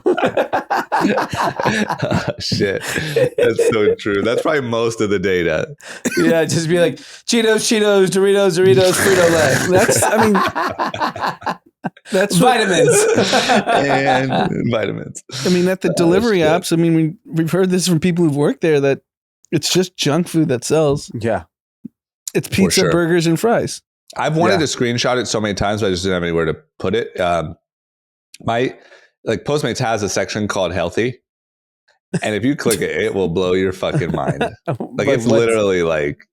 Shit, that's so true. That's probably most of the data. Yeah, just be like Cheetos, Doritos, Frito-Lay. That's vitamins. And vitamins. I mean, at the delivery apps, I mean, we've heard this from people who've worked there that it's just junk food that sells. Yeah. It's pizza, burgers, and fries. I've wanted to screenshot it so many times, but I just didn't have anywhere to put it. Postmates has a section called healthy. And if you click it, it will blow your fucking mind. Like it's literally like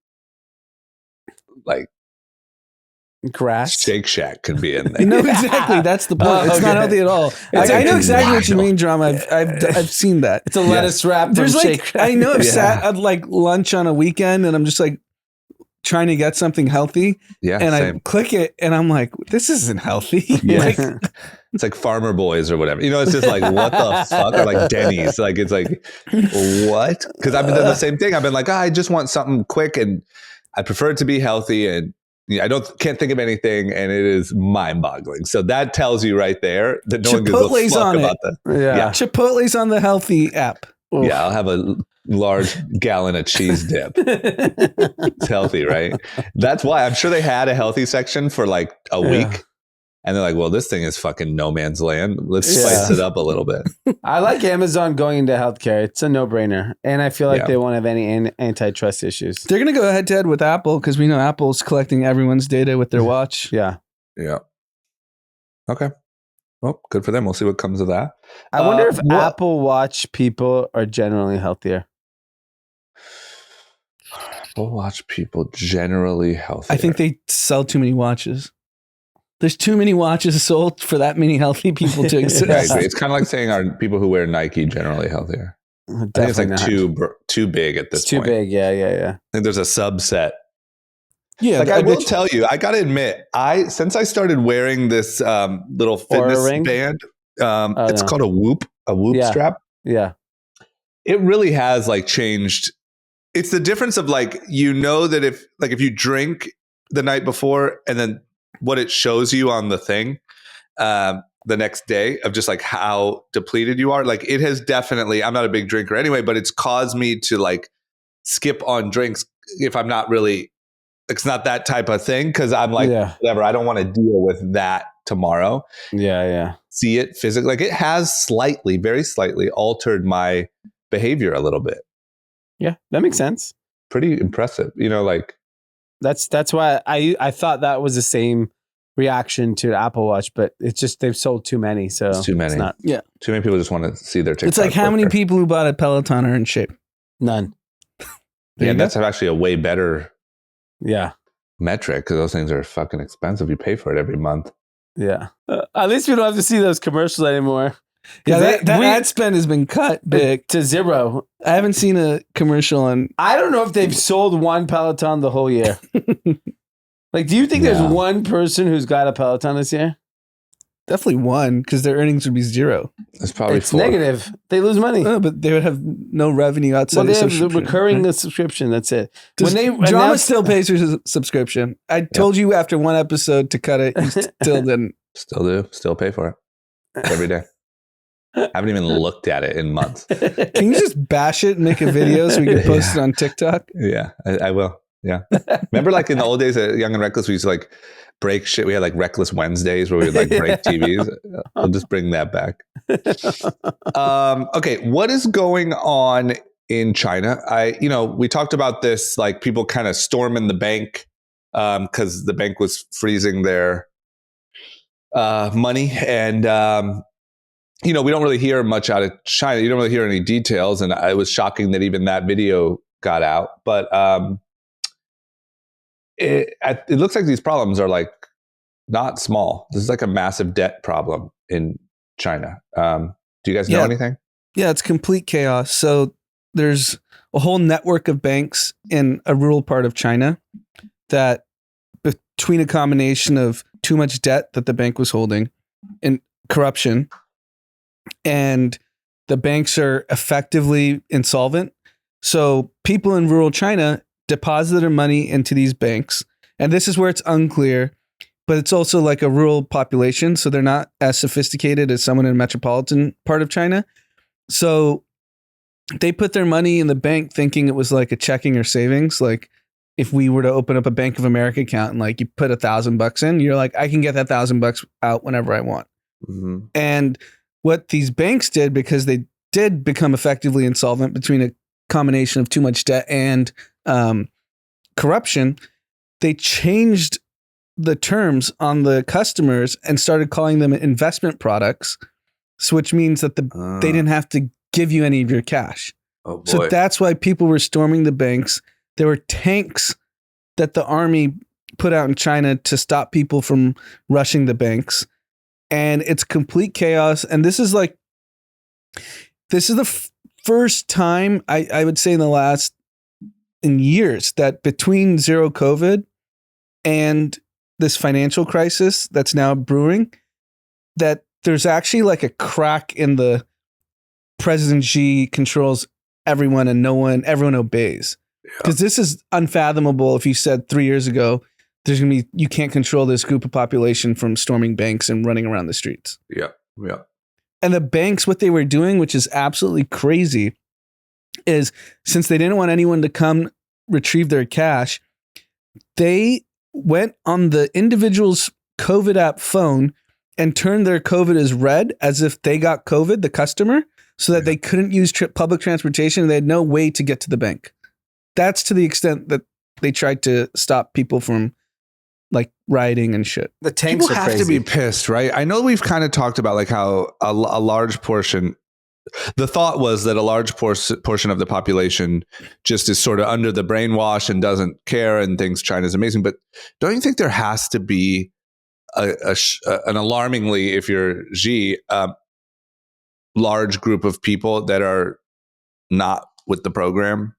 grass. Shake Shack could be in there. Exactly. That's the point. It's not healthy at all. I know exactly what you mean, Drama. I've seen that. It's a lettuce wrap. There's Shake Shack. I know I've sat at like lunch on a weekend and I'm just like trying to get something healthy. Yeah. And I click it and I'm like, this isn't healthy. Yeah. It's like Farmer Boys or whatever. It's just like, what the fuck? Or like Denny's. Like, it's like, what? Because I've been doing the same thing. I've been like, I just want something quick and I prefer it to be healthy and I can't think of anything, and it is mind-boggling. So that tells you right there that no one gives a fuck about that. Yeah, Chipotle's on the healthy app. Oof. Yeah, I'll have a large gallon of cheese dip. It's healthy, right? That's why I'm sure they had a healthy section for like a week. And they're like, well, this thing is fucking no man's land. Let's spice it up a little bit. I like Amazon going into healthcare. It's a no-brainer. And I feel like they won't have any antitrust issues. They're going to go head-to-head with Apple because we know Apple's collecting everyone's data with their watch. Yeah. Yeah. Okay. Well, good for them. We'll see what comes of that. I wonder if Apple Watch people are generally healthier. Apple Watch people generally healthier. I think they sell too many watches. There's too many watches sold for that many healthy people to exist. It's kind of like saying are people who wear Nike generally healthier? I think it's like too big at this point. Too big, yeah. I think there's a subset. Yeah, like I will tell you, I gotta admit, since I started wearing this little fitness band, it's called a Whoop strap. Yeah, it really has like changed. It's the difference of like that if you drink the night before and then what it shows you on the thing the next day of just like how depleted you are. Like it has definitely, I'm not a big drinker anyway, but it's caused me to like skip on drinks if I'm not really, it's not that type of thing. Cause I'm like, whatever, I don't want to deal with that tomorrow. Yeah. See it physically. Like it has very slightly altered my behavior a little bit. Yeah, that makes sense. Pretty impressive. Like that's why I thought that was the same reaction to Apple Watch, but it's just they've sold too many, so it's too many. Too many people just want to see their TikTok. It's like how many people who bought a Peloton are in shape? None. Yeah, that's actually a way better metric because those things are fucking expensive. You pay for it every month. Yeah, at least we don't have to see those commercials anymore. Yeah, that ad spend has been cut big to zero. I haven't seen a commercial on. I don't know if they've sold one Peloton the whole year. Like, do you think there's one person who's got a Peloton this year? definitely one because their earnings would be zero. It's probably It's 4. negative. They lose money. But they would have no revenue outside Well, they of have the subscription, recurring right? subscription. That's it. Drama announced- still pays for subscription. I told you after one episode to cut it. You still didn't. Still do. Still pay for it every day. Haven't even looked at it in months. Can you just bash it and make a video so we can post it on TikTok? Yeah, I will. Yeah. Remember like in the old days at Young and Reckless, we used to like break shit. We had like Reckless Wednesdays where we would like break TVs. I'll just bring that back. Okay. What is going on in China? We talked about this, like people kind of storming the bank because the bank was freezing their money. And, we don't really hear much out of China. You don't really hear any details. And it was shocking that even that video got out. But it looks like these problems are like not small. This is like a massive debt problem in China. Do you guys know anything? Yeah, it's complete chaos. So there's a whole network of banks in a rural part of China that between a combination of too much debt that the bank was holding and corruption, and the banks are effectively insolvent. So people in rural China deposit their money into these banks. And this is where it's unclear, but it's also like a rural population. So they're not as sophisticated as someone in a metropolitan part of China. So they put their money in the bank thinking it was like a checking or savings. Like if we were to open up a Bank of America account and like you put $1,000 in, you're like, I can get that $1,000 out whenever I want. Mm-hmm. And what these banks did, because they did become effectively insolvent between a combination of too much debt and corruption, they changed the terms on the customers and started calling them investment products, which means that they didn't have to give you any of your cash. Oh boy. So that's why people were storming the banks. There were tanks that the army put out in China to stop people from rushing the banks. And it's complete chaos. And this is the first time I would say in years that between zero COVID and this financial crisis that's now brewing, that there's actually like a crack in the President Xi controls everyone and everyone obeys. Because this is unfathomable. If you said 3 years ago, you can't control this group of population from storming banks and running around the streets. Yeah. And the banks, what they were doing, which is absolutely crazy, is since they didn't want anyone to come retrieve their cash, they went on the individual's COVID app phone and turned their COVID as red, as if they got COVID, the customer, so that they couldn't use public transportation. And they had no way to get to the bank. That's to the extent that they tried to stop people from like rioting and shit. The tanks People are have crazy. to be pissed, right? I know we've kind of talked about like how a large portion, the thought was that a large portion of the population just is sort of under the brainwash and doesn't care and thinks China's amazing. But don't you think there has to be an alarmingly, if you're Xi, large group of people that are not with the program?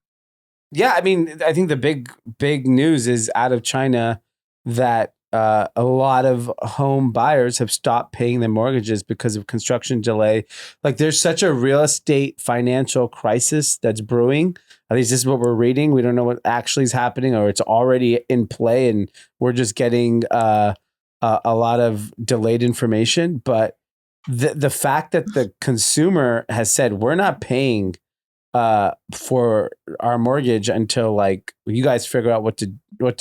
Yeah, I mean, I think the big news is out of China that a lot of home buyers have stopped paying their mortgages because of construction delay. Like there's such a real estate financial crisis that's brewing. At least this is what we're reading. We don't know what actually is happening, or it's already in play and we're just getting a lot of delayed information. But the fact that the consumer has said, we're not paying for our mortgage until like you guys figure out what to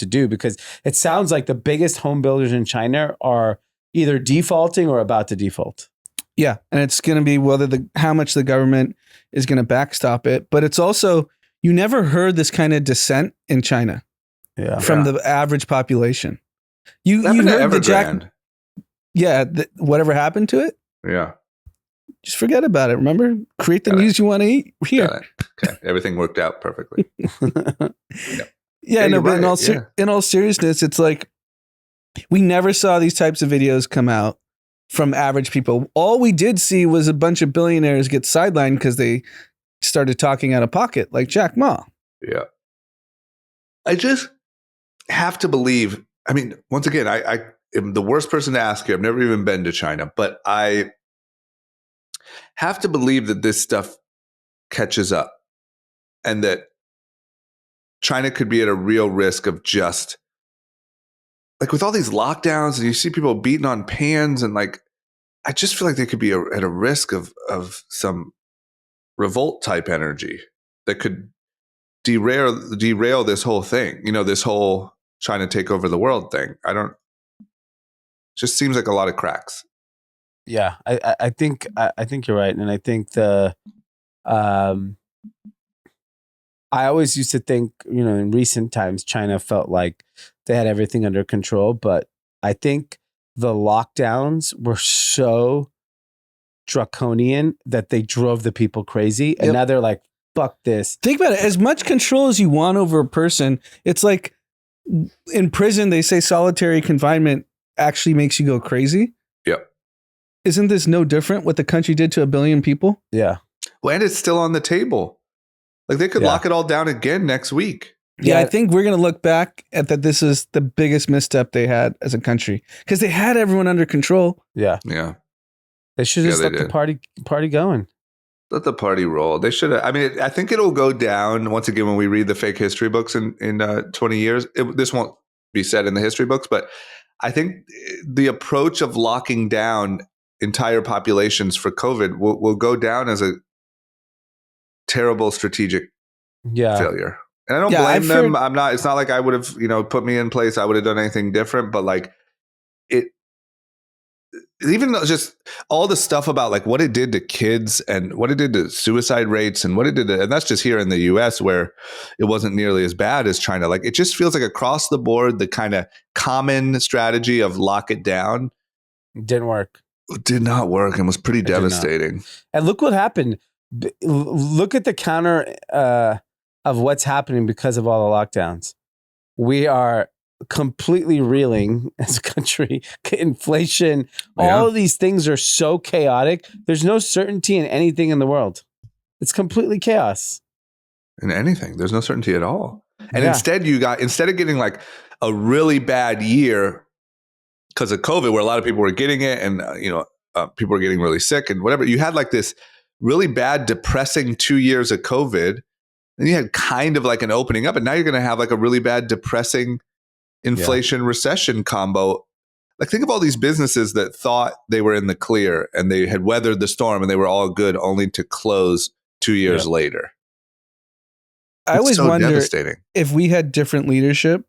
do, because it sounds like the biggest home builders in China are either defaulting or about to default. Yeah, and it's going to be how much the government is going to backstop it, but it's also, you never heard this kind of dissent in China from the average population. You heard the whatever happened to it. Yeah. Just forget about it. Remember, create the news you want to hear. Okay, everything worked out perfectly. Yeah, no, but in all seriousness, it's like we never saw these types of videos come out from average people. All we did see was a bunch of billionaires get sidelined because they started talking out of pocket, like Jack Ma. Yeah, I just have to believe. I mean, once again, am the worst person to ask here. I've never even been to China, but I have to believe that this stuff catches up and that China could be at a real risk of just like with all these lockdowns and you see people beating on pans and like, I just feel like they could be at a risk of some revolt type energy that could derail this whole thing. You know, this whole trying to take over the world thing. It just seems like a lot of cracks. Yeah, I think you're right, and I think I always used to think, you know, in recent times, China felt like they had everything under control, but I think the lockdowns were so draconian that they drove the people crazy, and now they're like, "Fuck this." Think about it. As much control as you want over a person, it's like in prison they say solitary confinement actually makes you go crazy. Yep. Isn't this no different what the country did to 1 billion people? Yeah. Well, and it's still on the table. Like they could lock it all down again next week. Yeah, I think we're going to look back at that. This is the biggest misstep they had as a country because they had everyone under control. Yeah. Yeah. They should just let the party going. Let the party roll. They should have. I mean, I think it'll go down once again when we read the fake history books in 20 years. This won't be said in the history books, but I think the approach of locking down entire populations for COVID will go down as a terrible strategic failure. And I don't blame them. I'm not. It's not like I would have, put me in place. I would have done anything different. But like it, even though just all the stuff about like what it did to kids and what it did to suicide rates and what it did to, and that's just here in the US where it wasn't nearly as bad as China. Like it just feels like across the board, the kind of common strategy of lock it down didn't work. It did not work and was pretty devastating. And look what happened. Look at the counter of what's happening because of all the lockdowns. We are completely reeling as a country. Inflation, all of these things are so chaotic. There's no certainty in anything in the world. It's completely chaos. In anything, there's no certainty at all. And instead of getting like a really bad year because of COVID, where a lot of people were getting it and people were getting really sick and whatever, you had like this really bad, depressing 2 years of COVID. And you had kind of like an opening up, and now you're going to have like a really bad, depressing inflation recession combo. Like think of all these businesses that thought they were in the clear and they had weathered the storm and they were all good only to close 2 years later. I always wonder if we had different leadership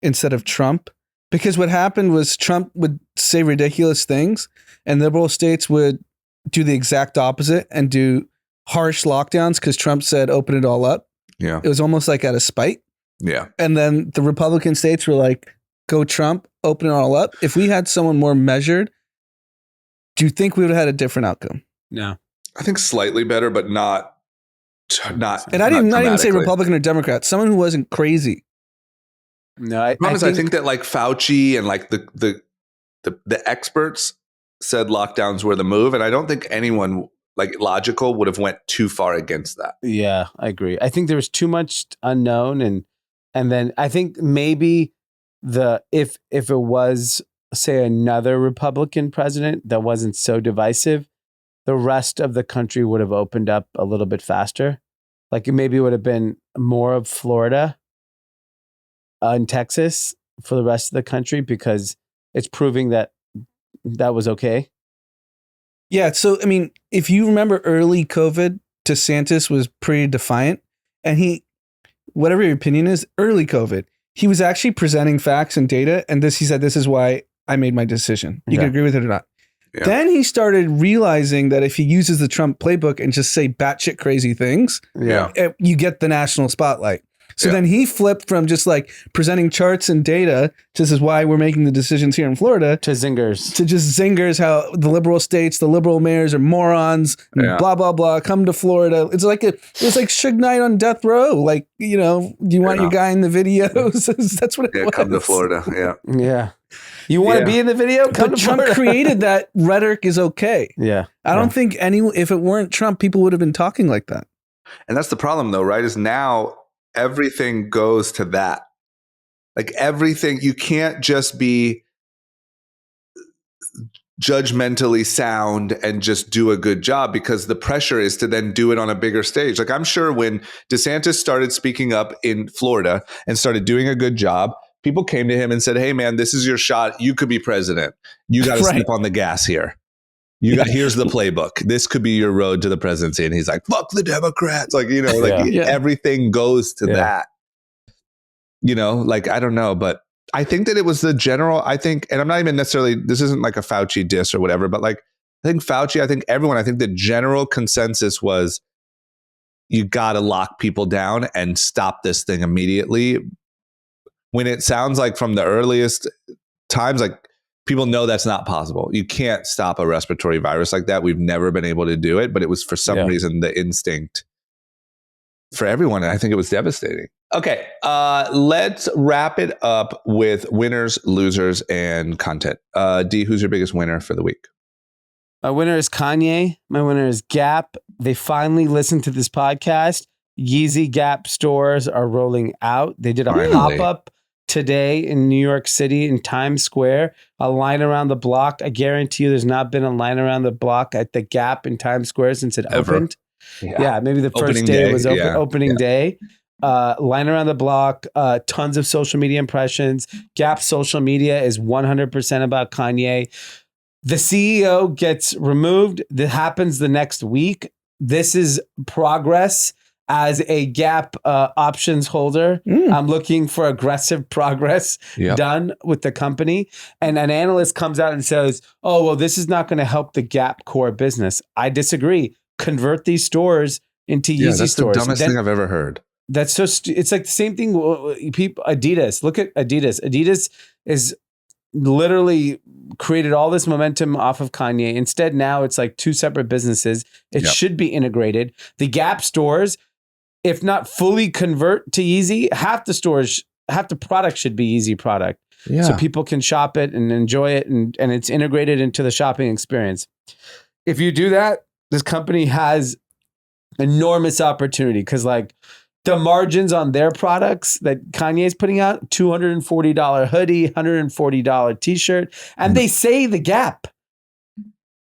instead of Trump, because what happened was Trump would say ridiculous things and liberal states would do the exact opposite and do harsh lockdowns because Trump said open it all up. Yeah. It was almost like out of spite. Yeah. And then the Republican states were like, go Trump, open it all up. If we had someone more measured, do you think we would have had a different outcome? No. I think slightly better, but not. And I didn't even say Republican or Democrat, someone who wasn't crazy. No, I think that like Fauci and like the experts said lockdowns were the move. And I don't think anyone like logical would have went too far against that. Yeah, I agree. I think there was too much unknown. And then I think maybe if it was, say, another Republican president that wasn't so divisive, the rest of the country would have opened up a little bit faster. Like maybe it would have been more of Florida and Texas for the rest of the country because it's proving that was okay. Yeah. So, I mean, if you remember early COVID, DeSantis was pretty defiant and whatever your opinion is, early COVID, he was actually presenting facts and data. And he said, this is why I made my decision. You can agree with it or not. Yeah. Then he started realizing that if he uses the Trump playbook and just say batshit crazy things, you get the national spotlight. So then he flipped from just like presenting charts and data, this is why we're making the decisions here in Florida, to zingers, how the liberal states, the liberal mayors are morons, blah, blah, blah, come to Florida. It's like it's like Suge Knight on death row. Like, do you want your guy in the videos? That's what it was. Come to Florida. Yeah. Yeah. You want to be in the video? Come to Trump Florida. created that rhetoric is okay. Yeah. I don't think if it weren't Trump, people would have been talking like that. And that's the problem though, right? Is now everything goes to that. Like everything, you can't just be judgmentally sound and just do a good job, because the pressure is to then do it on a bigger stage. Like, I'm sure when DeSantis started speaking up in Florida and started doing a good job, people came to him and said, hey man, this is your shot. You could be president. You got to step on the gas here. Here's the playbook. This could be your road to the presidency. And he's like, fuck the Democrats. Like, everything goes to that, like, I don't know, but I think that it was the general, and I'm not even necessarily, this isn't like a Fauci diss or whatever, but like, I think Fauci, I think the general consensus was you got to lock people down and stop this thing immediately. When it sounds like from the earliest times, like, people know that's not possible. You can't stop a respiratory virus like that. We've never been able to do it, but it was for some reason the instinct for everyone. And I think it was devastating. Okay, let's wrap it up with winners, losers, and content. Dee, who's your biggest winner for the week? My winner is Kanye. My winner is Gap. They finally listened to this podcast. Yeezy Gap stores are rolling out. They did a pop-up today in New York City in Times Square, a line around the block. I guarantee you there's not been a line around the block at the Gap in Times Square since it opened. Yeah, maybe the first day was opening day. Line around the block, tons of social media impressions. Gap social media is 100% about Kanye. The CEO gets removed. That happens the next week. This is progress. As a Gap options holder, I'm looking for aggressive progress done with the company. And an analyst comes out and says, oh, well, this is not going to help the Gap core business. I disagree. Convert these stores into Yeezy stores. That's the dumbest thing I've ever heard. That's so it's like the same thing. People, Adidas, look at Adidas. Adidas is literally created all this momentum off of Kanye. Instead, now it's like two separate businesses. It should be integrated. The Gap stores, if not fully convert to Yeezy, half the product should be Yeezy product. Yeah. So people can shop it and enjoy it, and it's integrated into the shopping experience. If you do that, this company has enormous opportunity, because like the margins on their products that Kanye is putting out, $240 hoodie, $140 t-shirt, and they say the Gap.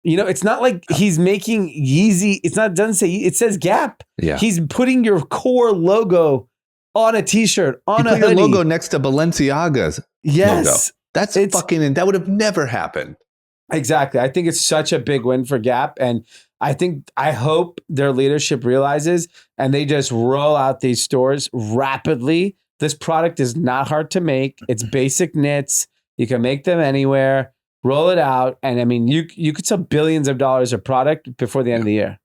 It's not like he's making Yeezy. It says Gap. Yeah. He's putting your core logo on a t-shirt, on a hoodie. Your logo next to Balenciaga's logo. That would have never happened. Exactly. I think it's such a big win for Gap. And I hope their leadership realizes and they just roll out these stores rapidly. This product is not hard to make. It's basic knits. You can make them anywhere. Roll it out. And I mean, you could sell billions of dollars of product before the end of the year.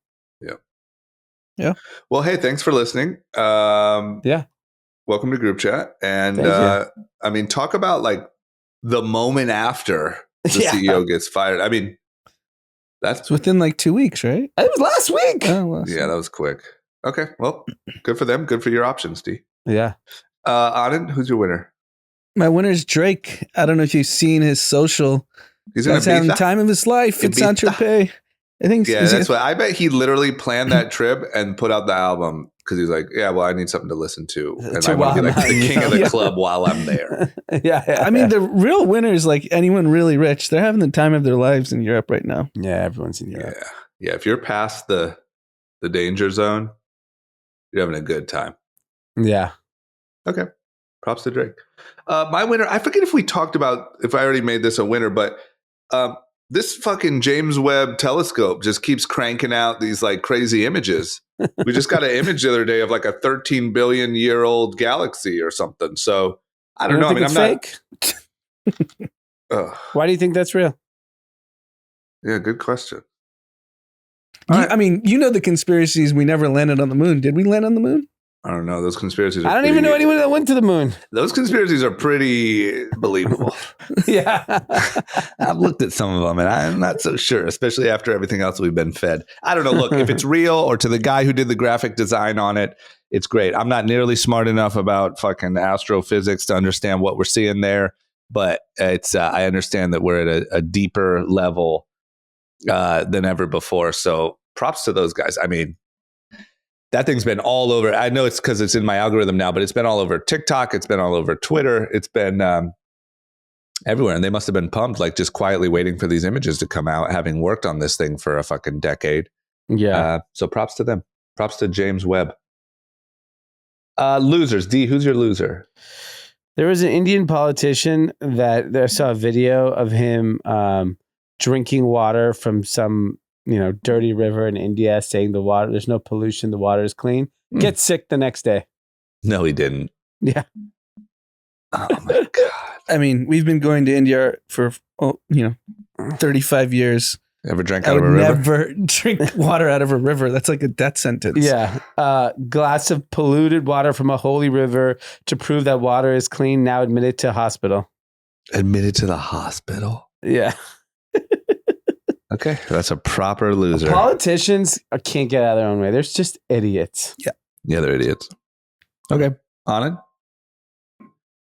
Yeah. Well, hey, thanks for listening. Welcome to Group Chat. And I mean, talk about like the moment after the CEO gets fired. I mean, it's within like 2 weeks, right? It was last week. That was quick. Okay. Well, good for them. Good for your options, D. Yeah. Anand, who's your winner? My winner is Drake. I don't know if you've seen his social. He's having the time of his life. It's Saint-Tropez. I think. Yeah, that's what I bet he literally planned that trip and put out the album because he's like, yeah, well, I need something to listen to, and I want to be like the king of the club while I'm there. I mean, the real winners, like anyone really rich, they're having the time of their lives in Europe right now. Yeah, everyone's in Europe. Yeah. If you're past the danger zone, you're having a good time. Yeah. Okay. Props to Drake. My winner, I forget if I already made this a winner, but this fucking James Webb telescope just keeps cranking out these like crazy images. We just got an image the other day of like a 13 billion year old galaxy or something. So I don't know. I mean, I'm fake. Why do you think that's real? Yeah, good question. I mean, the conspiracies. We never landed on the moon. Did we land on the moon? I don't know. Those conspiracies. I don't even know anyone that went to the moon. Those conspiracies are pretty believable. Yeah. I've looked at some of them and I'm not so sure, especially after everything else we've been fed. I don't know. Look, if it's real or to the guy who did the graphic design on it, it's great. I'm not nearly smart enough about fucking astrophysics to understand what we're seeing there, but it's I understand that we're at a deeper level than ever before. So props to those guys. I mean, that thing's been all over. I know it's because it's in my algorithm now, but it's been all over TikTok. It's been all over Twitter. It's been everywhere. And they must have been pumped, like just quietly waiting for these images to come out, having worked on this thing for a fucking decade. Yeah. So props to them. Props to James Webb. Losers. Dee, who's your loser? There was an Indian politician that I saw a video of him drinking water from some, dirty river in India, saying there's no pollution, the water is clean. Gets sick the next day. No, he didn't. Yeah. Oh my God. I mean, we've been going to India for 35 years. Ever drank I out of would a river? never drink water out of a river. That's like a death sentence. Yeah. Glass of polluted water from a holy river to prove that water is clean. Now admitted to hospital. Admitted to the hospital. Yeah. Okay. That's a proper loser. Politicians can't get out of their own way. They're just idiots. Yeah, they're idiots. Okay. Anand?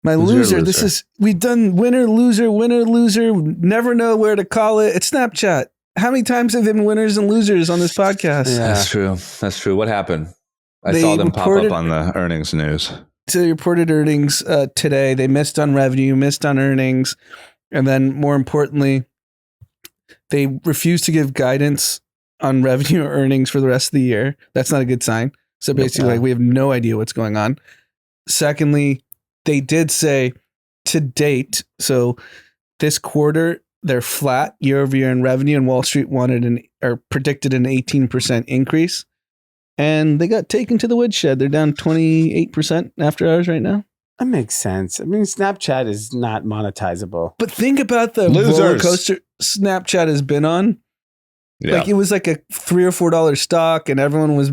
My Who's your loser. loser? We've done winner, loser, never know where to call it. It's Snapchat. How many times have there been winners and losers on this podcast? Yeah. That's true. What happened? I They saw them pop reported- up on the earnings news. So they reported earnings today. They missed on revenue, missed on earnings. And then more importantly, they refused to give guidance on revenue or earnings for the rest of the year. That's not a good sign. So basically, we have no idea what's going on. Secondly, they did say to date, so this quarter, they're flat year over year in revenue, and Wall Street predicted an 18% increase. And they got taken to the woodshed. They're down 28% after hours right now. That makes sense. I mean, Snapchat is not monetizable. But think about the Losers. roller coaster Snapchat has been on. Yeah. Like it was like a $3 or $4 stock, and everyone was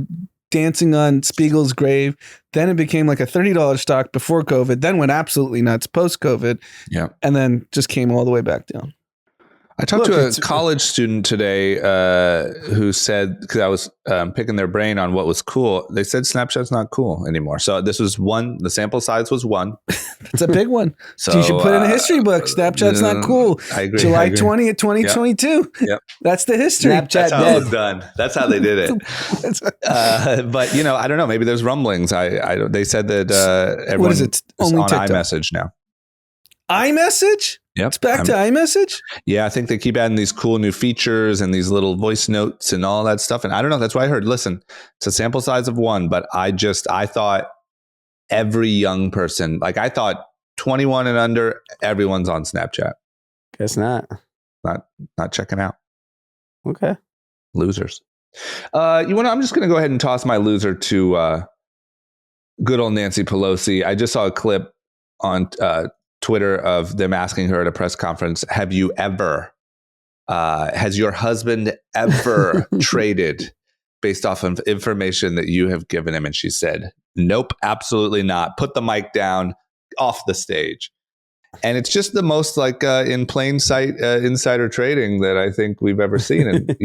dancing on Spiegel's grave. Then it became like a $30 stock before COVID. Then went absolutely nuts post COVID. Yeah. And then just came all the way back down. I talked to a college student today who said, because I was picking their brain on what was cool, they said Snapchat's not cool anymore. So this was one, the sample size was one. It's a big one. So you should put in a history book. Snapchat's not cool. I agree. July 20th, 2022. Yep. That's the history. Snapchat That's how dead. it was done. That's how they did it. But I don't know. Maybe there's rumblings. They said that everyone What is it? Only on TikTok. iMessage now. iMessage? Yep. It's back to iMessage? Yeah, I think they keep adding these cool new features and these little voice notes and all that stuff. And I don't know. That's why I heard, listen, it's a sample size of one, but I thought every young person, like I thought 21 and under, everyone's on Snapchat. Guess not. Not checking out. Okay. Losers. I'm just going to go ahead and toss my loser to good old Nancy Pelosi. I just saw a clip on Twitter of them asking her at a press conference, has your husband ever traded based off of information that you have given him? And she said, nope, absolutely not. Put the mic down, off the stage. And it's just the most like in plain sight insider trading that I think we've ever seen. And,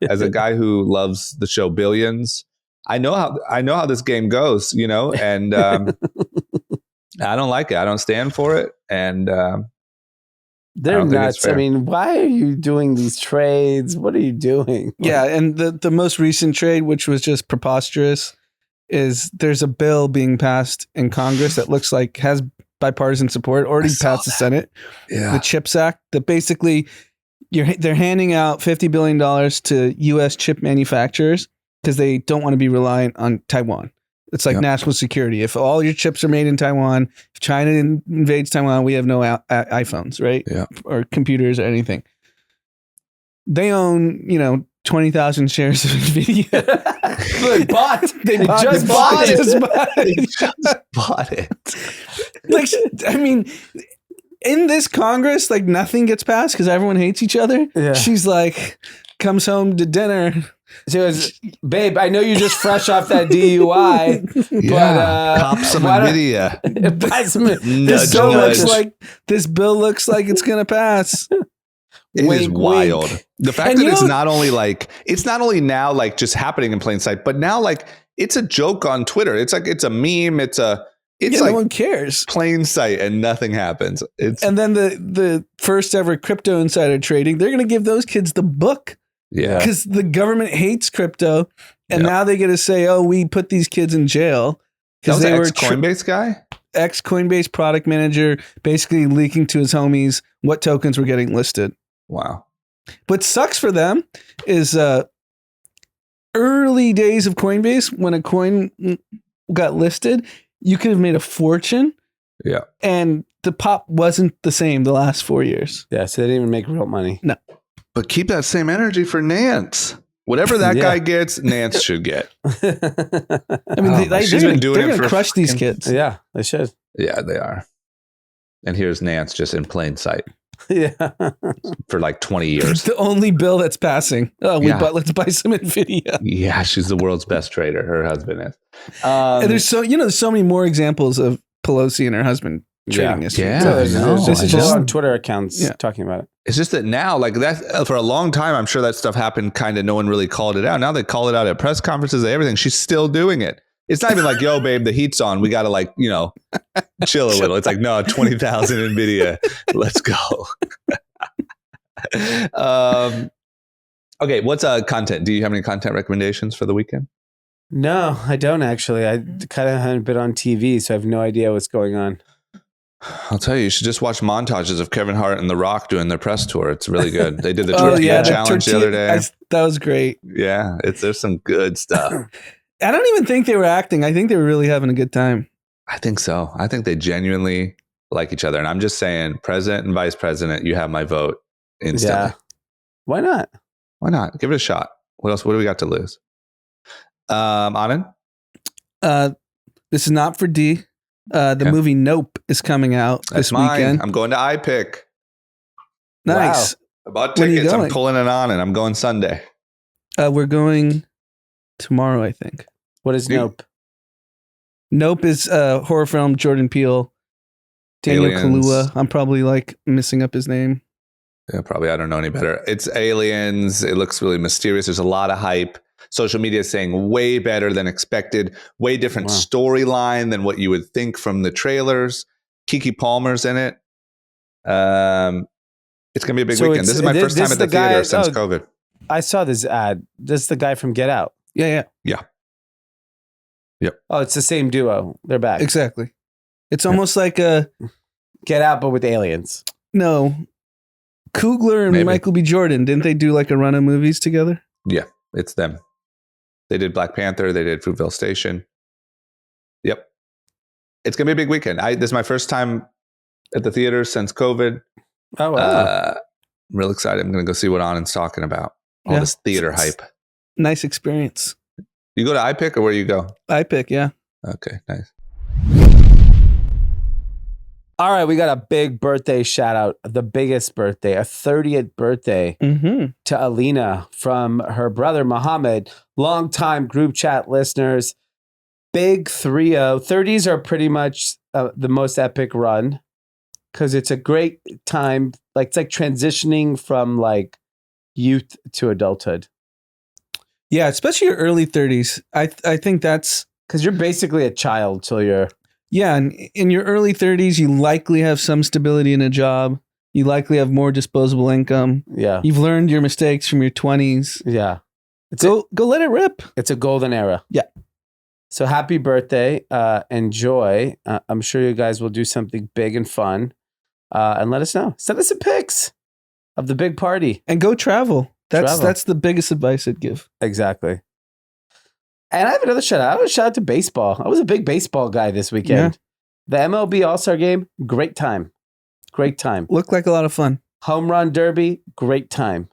as a guy who loves the show Billions, I know how this game goes, and I don't like it. I don't stand for it. And they're nuts. I mean, why are you doing these trades? What are you doing? Yeah. And the most recent trade, which was just preposterous, is there's a bill being passed in Congress that looks like has bipartisan support, already passed the Senate. Yeah. The CHIPS Act, that basically they're handing out $50 billion to U.S. chip manufacturers because they don't want to be reliant on Taiwan. It's like national security. If all your chips are made in Taiwan, if China invades Taiwan, we have no iPhones, right? Yeah. Or computers or anything. They own, 20,000 shares of NVIDIA. They just bought it. Like, I mean, in this Congress, like nothing gets passed because everyone hates each other. Yeah. She's like, comes home to dinner. She goes, babe, I know you're just fresh off that DUI, but cop some NVIDIA. This bill looks like it's gonna pass. It is wild. Wink. The fact that it's not only now like just happening in plain sight, but now like it's a joke on Twitter. It's like it's a meme. It's like no one cares. Plain sight and nothing happens. And then the first ever crypto insider trading, they're gonna give those kids the book. Yeah. Because the government hates crypto, and now they get to say, "Oh, we put these kids in jail because they were ex-Coinbase guy, ex-Coinbase product manager, basically leaking to his homies what tokens were getting listed. Wow. What sucks for them is early days of Coinbase, when a coin got listed, you could have made a fortune. Yeah. And the pop wasn't the same the last 4 years. Yeah, so they didn't even make real money. No. But keep that same energy for Nance. Whatever that guy gets, Nance should get. I mean, she's been doing it they're for gonna crush these kids. Yeah, they should. Yeah, they are. And here's Nance just in plain sight Yeah. for like 20 years. The only bill that's passing. Oh, let's buy some Nvidia. Yeah, she's the world's best trader. Her husband is. And there's so many more examples of Pelosi and her husband trading this. Yeah, So there's This is just on Twitter accounts talking about it. It's just that now, like that, for a long time, I'm sure that stuff happened. Kind of, no one really called it out. Now they call it out at press conferences, everything. She's still doing it. It's not even like, yo, babe, the heat's on. We got to chill a little. It's like, no, 20,000 Nvidia. Let's go. Okay, what's content? Do you have any content recommendations for the weekend? No, I don't actually. I kind of haven't been on TV, so I have no idea what's going on. I'll tell you should just watch montages of Kevin Hart and The Rock doing their press tour. It's really good. They did the tortilla challenge the other day. That was great. Yeah, there's some good stuff. I don't even think they were acting. I think they were really having a good time. I think so. I think they genuinely like each other. And I'm just saying, president and vice president, you have my vote instantly. Yeah. Why not? Why not? Give it a shot. What else? What do we got to lose? Anand? This is not for D. The movie Nope is coming out this weekend. I'm going to iPick. Nice. I bought tickets. When are you going? I'm pulling it on and I'm going Sunday. We're going tomorrow, I think. What is Nope? Nope is a horror film, Jordan Peele, Daniel Kaluuya. I'm probably missing up his name. Yeah, probably. I don't know any better. It's aliens. It looks really mysterious. There's a lot of hype. Social media is saying way better than expected. Way different storyline than what you would think from the trailers. Keke Palmer's in it. It's going to be a big weekend. This is my first time at the theater since COVID. I saw this ad. This is the guy from Get Out. Yeah. Yep. Oh, it's the same duo. They're back. Exactly. It's almost like a Get Out, but with aliens. No. Coogler and Michael B. Jordan, didn't they do a run of movies together? Yeah, it's them. They did Black Panther. They did Fruitvale Station. Yep. It's going to be a big weekend. This is my first time at the theater since COVID. Oh, wow. I'm real excited. I'm going to go see what Anand's talking about. All this theater hype. Nice experience. You go to iPick or where you go? iPick, yeah. Okay, nice. All right, we got a big birthday shout out. The biggest birthday, a 30th birthday to Alina from her brother Muhammad. Longtime group chat listeners. Big 3-0. 30s are pretty much the most epic run because it's a great time. It's like transitioning from youth to adulthood. Yeah, especially your early 30s. I think that's because you're basically a child till you're. Yeah, and in your early 30s, you likely have some stability in a job. You likely have more disposable income. Yeah. You've learned your mistakes from your 20s. Yeah. Go let it rip. It's a golden era. Yeah. So happy birthday. Enjoy. I'm sure you guys will do something big and fun. And let us know. Send us some pics of the big party. And go travel. That's the biggest advice I'd give. Exactly. And I have another shout out. I want to shout out to baseball. I was a big baseball guy this weekend. Yeah. The MLB All-Star Game, great time. Great time. Looked like a lot of fun. Home Run Derby, great time.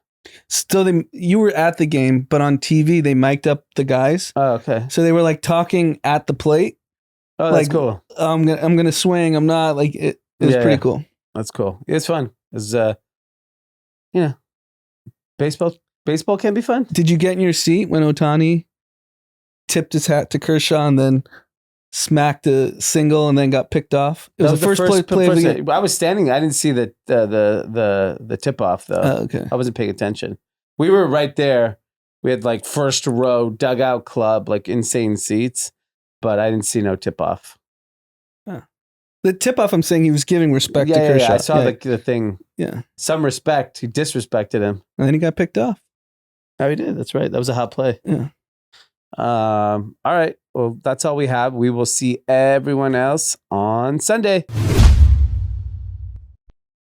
Still, you were at the game, but on TV, they mic'd up the guys. Oh, okay. So they were talking at the plate. Oh, that's cool. I'm gonna swing. I'm not it was pretty cool. That's cool. It's fun. It's baseball can be fun. Did you get in your seat when Ohtani tipped his hat to Kershaw and then smacked a single and then got picked off? It was the first play of the game. I was standing there. I didn't see the tip off though. Oh, okay. I wasn't paying attention. We were right there. We had first row dugout club, insane seats, but I didn't see no tip off. Huh. The tip off, I'm saying he was giving respect to Kershaw. Yeah, I saw the thing. Yeah. Some respect. He disrespected him. And then he got picked off. Oh, he did. That's right. That was a hot play. Yeah. All right. Well, that's all we have. We will see everyone else on Sunday.